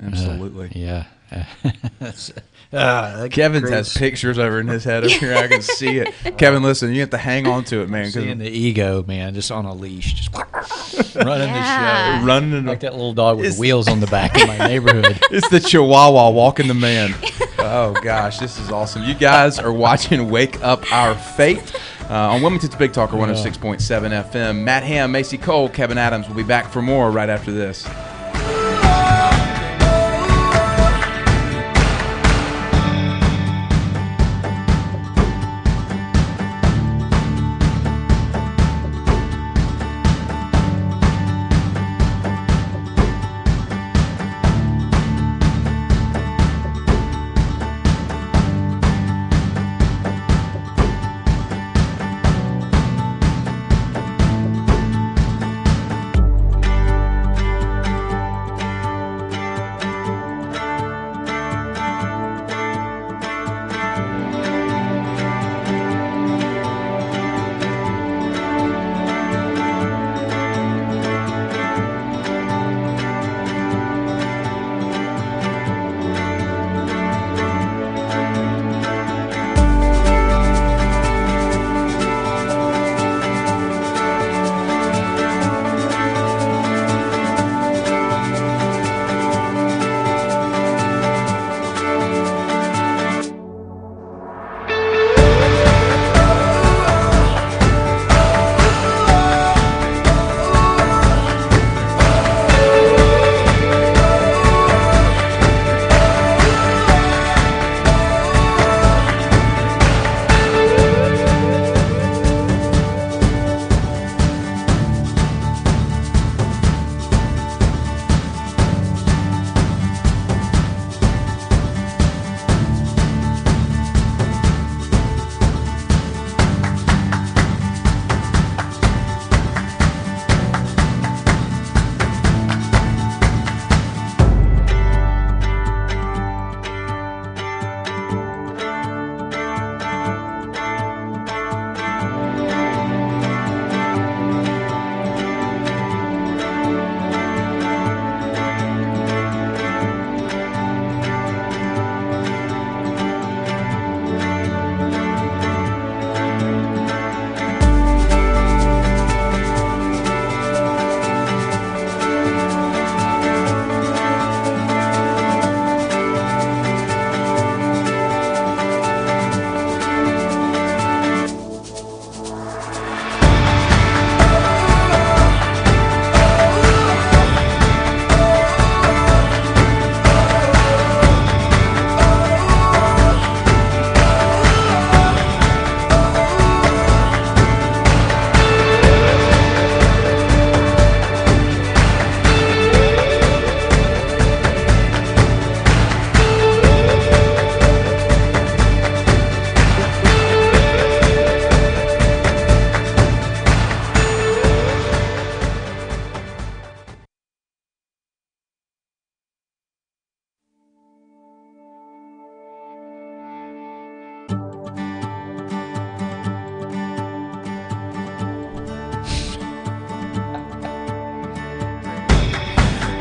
Absolutely. Yeah. Kevin has pictures over in his head over here. I can see it. Kevin, listen, you have to hang on to it, man. Seeing the ego, man, just on a leash, just running the show. Running like that little dog with wheels on the back in my neighborhood. It's the Chihuahua walking the man. Oh, gosh, this is awesome. You guys are watching Wake Up Our Faith on Wilmington's Big Talker 106.7 FM. Matt Ham, Macy Cole, Kevin Adams will be back for more right after this.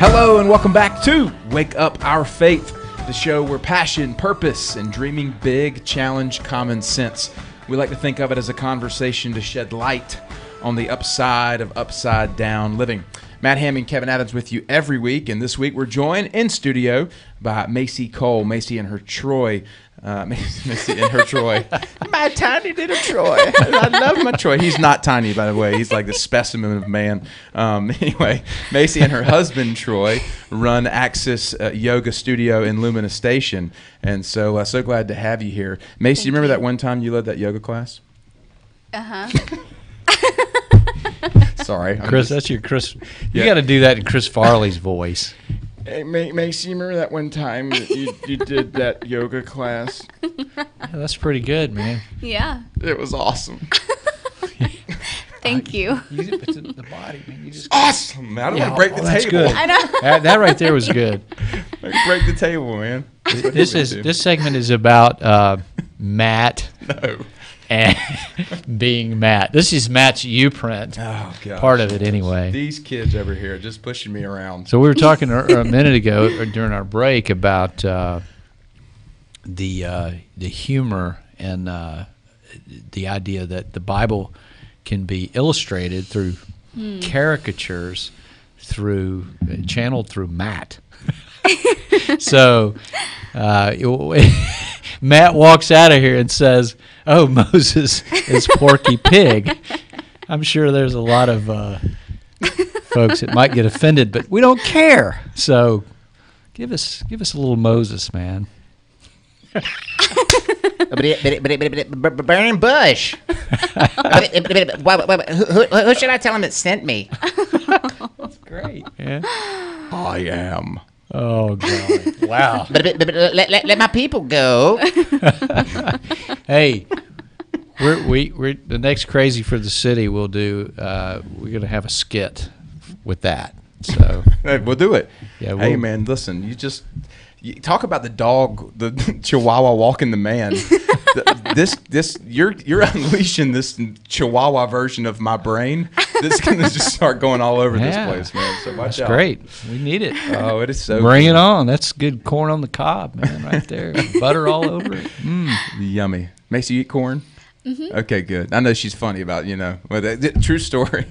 Hello and welcome back to Wake Up Our Faith, the show where passion, purpose, and dreaming big challenge common sense. We like to think of it as a conversation to shed light on the upside of upside down living. Matt Ham and Kevin Adams with you every week, and this week we're joined in studio by Macy Cole, Macy and her Troy. Macy and her Troy. My tiny little Troy. I love my Troy. He's not tiny, by the way. He's like the specimen of man. Anyway, Macy and her husband, Troy, run Axis Yoga Studio in Lumina Station. And so glad to have you here. Macy, you remember that one time you led that yoga class? Uh-huh. Sorry. Chris, that's your Chris. You got to do that in Chris Farley's voice. Hey, Macy, remember that one time that you did that yoga class? Yeah, that's pretty good, man. Yeah. It was awesome. Thank you. It's in the body, man. You just Awesome. I don't want to break the that's table. good. I know. That right there was good. Break the table, man. This segment is about Matt No. and being Matt. This is Matt's U-print. Oh, God. Part of it, anyway. These kids over here just pushing me around. So we were talking a minute ago or during our break about the humor and the idea that the Bible can be illustrated through caricatures, channeled through Matt. So Matt walks out of here and says, "Oh, Moses is Porky Pig." I'm sure there's a lot of folks that might get offended, but we don't care. So give us a little Moses, man. Burning bush. Who should I tell him that sent me? That's great. Yeah. I am. Oh God! Wow. Let my people go. Hey, we're the next Crazy for the City. We'll do. We're gonna have a skit with that. So Hey, we'll do it. Yeah, Hey, we'll- man, listen. You talk about the dog, the Chihuahua walking the man. You're unleashing this Chihuahua version of my brain. That's gonna just start going all over this Yeah. place, man. So watch that's out. great. We need it. Oh, it is so. Bring good. it on. That's good corn on the cob, man, right there. Butter all over it. Yummy. Macy, you eat corn? Mm-hmm. Okay, good. I know she's funny about, true story.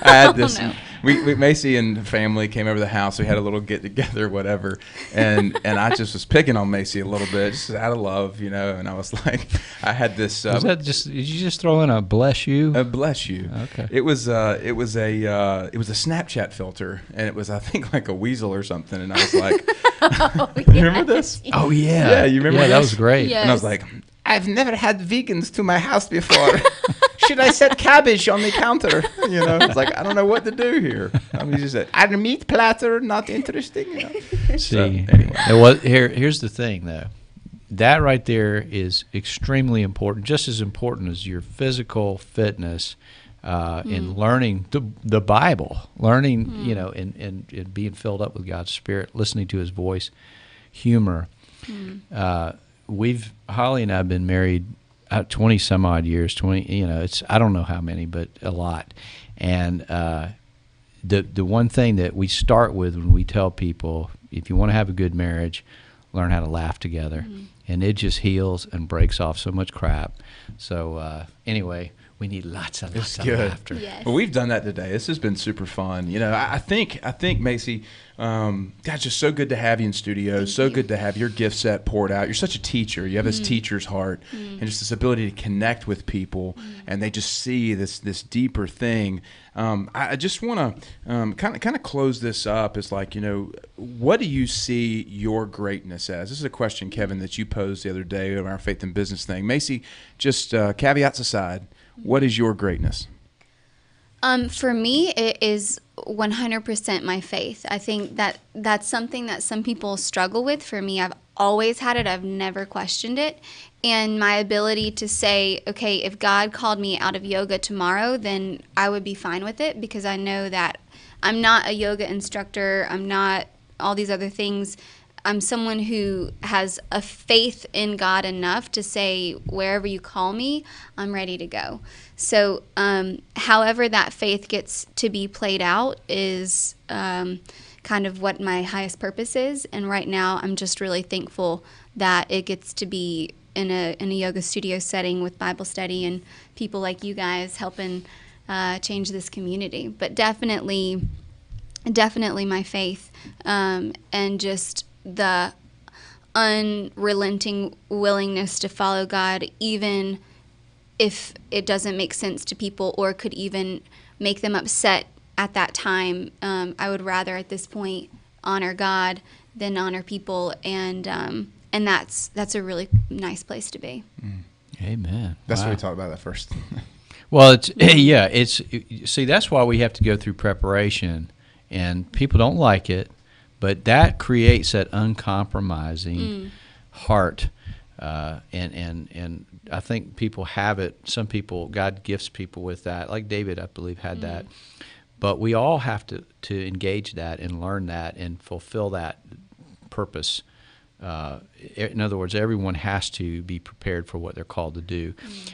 I had this. no. We Macy and family came over to the house. We had a little get together, whatever, and I just was picking on Macy a little bit, just out of love, and I was like, I had this. Was that just? Did you just throw in a bless you? Bless you. Okay. It was a Snapchat filter, and it was, I think, like a weasel or something, and I was like, you remember this? Oh yeah. Yeah, you remember Yeah, that this? was great. Yeah. And I was like, I've never had vegans to my house before. Should I set cabbage on the counter? It's like, I don't know what to do here. I mean, just said, a meat platter, not interesting. See, So, anyway. here's the thing, though. That right there is extremely important, just as important as your physical fitness in learning the Bible, learning, and being filled up with God's Spirit, listening to His voice, humor. Holly and I have been married 20 some odd years. 20, it's I don't know how many, but a lot. And the one thing that we start with when we tell people, if you want to have a good marriage, learn how to laugh together, and it just heals and breaks off so much crap. So anyway, we need lots of laughter. Yes. Well, we've done that today. This has been super fun. I think Macy, God, just so good to have you in studio. So good to have your gift set poured out. You're such a teacher. You have this teacher's heart, and just this ability to connect with people, and they just see this deeper thing. I just want to kind of close this up. It's like, what do you see your greatness as? This is a question, Kevin, that you posed the other day on our Faith and Business thing. Macy, just caveats aside, what is your greatness? For me, it is 100% my faith. I think that's something that some people struggle with. For me, I've always had it. I've never questioned it. And my ability to say, okay, if God called me out of yoga tomorrow, then I would be fine with it, because I know that I'm not a yoga instructor. I'm not all these other things. I'm someone who has a faith in God enough to say, wherever you call me, I'm ready to go. So however that faith gets to be played out is kind of what my highest purpose is. And right now, I'm just really thankful that it gets to be in a yoga studio setting with Bible study and people like you guys helping change this community. But definitely my faith, and just the unrelenting willingness to follow God, even if it doesn't make sense to people or could even make them upset at that time. I would rather at this point honor God than honor people, and that's a really nice place to be. Amen. That's Wow. what we talked about that first. Well, see, that's why we have to go through preparation, and people don't like it, But that creates that uncompromising heart, and I think people have it. Some people, God gifts people with that. Like David, I believe, had that. But we all have to engage that and learn that and fulfill that purpose. In other words, everyone has to be prepared for what they're called to do,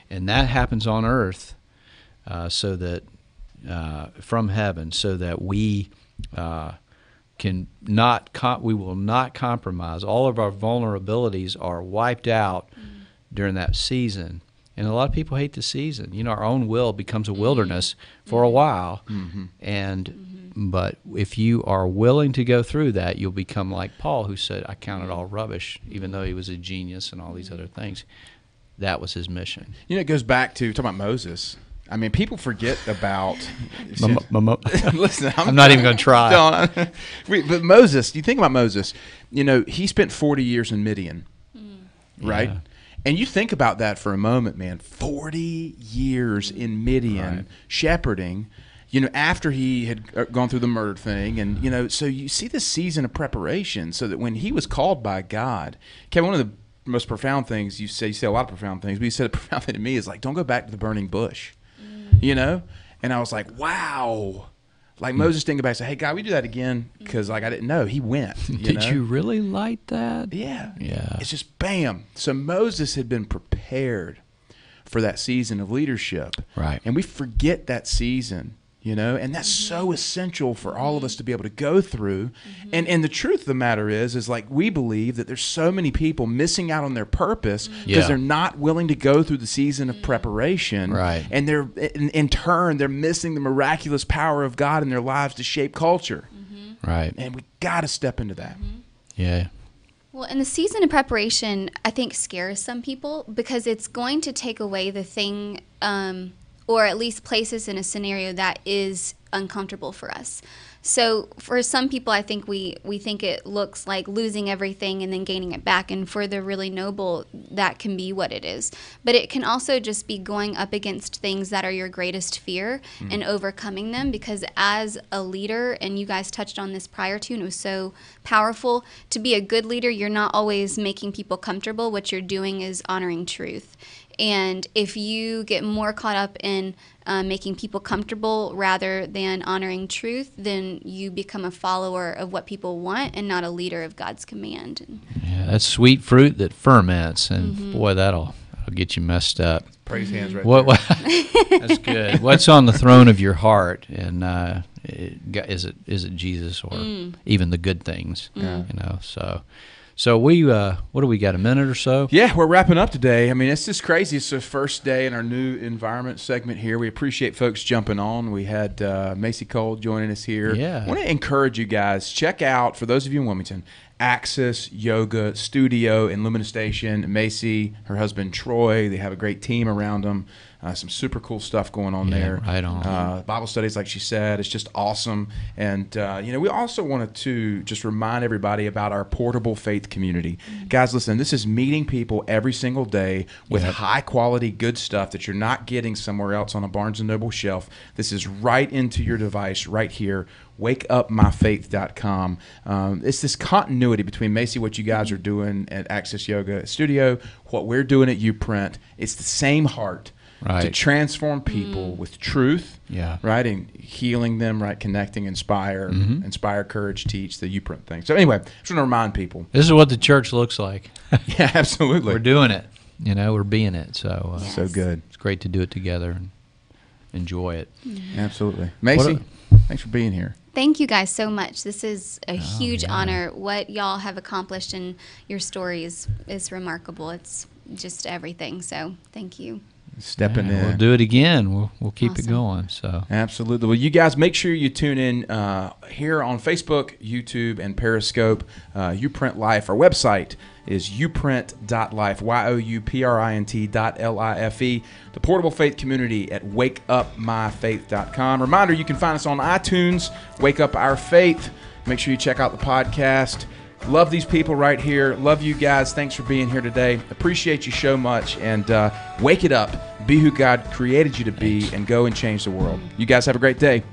and that happens on earth, so that from heaven, so that we we will not compromise. All of our vulnerabilities are wiped out during that season. And a lot of people hate the season. You know, our own will becomes a wilderness for a while. But if you are willing to go through that, you'll become like Paul, who said, I count it all rubbish, even though he was a genius and all these other things. That was his mission. You know, it goes back to talking about Moses. I mean, people forget about. Listen, I'm not even going to try. But Moses, you think about Moses. You know, he spent 40 years in Midian, right? Yeah. And you think about that for a moment, man. 40 years in Midian, shepherding. You know, after he had gone through the murder thing, and you know, so you see this season of preparation, so that when he was called by God, Kevin, one of the most profound things you say a lot of profound things, but you said a profound thing to me is like, don't go back to the burning bush. You know? And I was like, wow. Like Moses didn't go back and say, hey, God, we do that again? Because like I didn't know. He went. Did you really like that? Yeah. Yeah. It's just bam. So Moses had been prepared for that season of leadership. Right. And we forget that season. You know, and that's so essential for all of us to be able to go through. And the truth of the matter is like we believe that there's so many people missing out on their purpose because they're not willing to go through the season of preparation. Right. And they're in turn, they're missing the miraculous power of God in their lives to shape culture. Right. And we got to step into that. Yeah. Well, and the season of preparation, I think, scares some people because it's going to take away the thing, or at least place us in a scenario that is uncomfortable for us. So for some people, I think we think it looks like losing everything and then gaining it back. And for the really noble, that can be what it is. But it can also just be going up against things that are your greatest fear and overcoming them. Because as a leader, and you guys touched on this prior to, and it was so powerful, to be a good leader, you're not always making people comfortable. What you're doing is honoring truth. And if you get more caught up in making people comfortable rather than honoring truth, then you become a follower of what people want and not a leader of God's command. Yeah, that's sweet fruit that ferments, and boy, that'll get you messed up. Praise hands right there. That's good. What's on the throne of your heart, and is it Jesus or even the good things? You know, So we, what do we got, a minute or so? Yeah, we're wrapping up today. I mean, it's just crazy. It's the first day in our new environment segment here. We appreciate folks jumping on. We had Macy Cole joining us here. Yeah. I want to encourage you guys, check out, for those of you in Wilmington, Access Yoga Studio in Lumina Station. Macy, her husband Troy, they have a great team around them. Some super cool stuff going on there. Right on. Bible studies, like she said, it's just awesome. And, you know, we also wanted to just remind everybody about our portable faith community. Guys, listen, this is meeting people every single day with high quality, good stuff that you're not getting somewhere else on a Barnes & Noble shelf. This is right into your device right here. WakeUpMyFaith.com. It's this continuity between Macy, what you guys are doing at Access Yoga Studio, what we're doing at UPrint. It's the same heart. Right. To transform people with truth, right, and healing them, right, connecting, inspire, courage, teach, the UPrint thing. So anyway, just want to remind people. This is what the church looks like. Yeah, absolutely. We're doing it. You know, we're being it. So so good. It's great to do it together and enjoy it. Absolutely. Macy, thanks for being here. Thank you guys so much. This is a huge honor. What y'all have accomplished in your story is remarkable. It's just everything. So thank you. Stepping in. We'll do it again. We'll keep it going. So absolutely. Well, you guys make sure you tune in here on Facebook, YouTube, and Periscope. UPrint Life. Our website is uprint.life. YOUPRINT.LIFE. The Portable Faith Community at WakeUpMyFaith.com. Reminder: you can find us on iTunes. Wake Up Our Faith. Make sure you check out the podcast. Love these people right here. Love you guys. Thanks for being here today. Appreciate you so much. And wake it up. Be who God created you to be and go and change the world. You guys have a great day.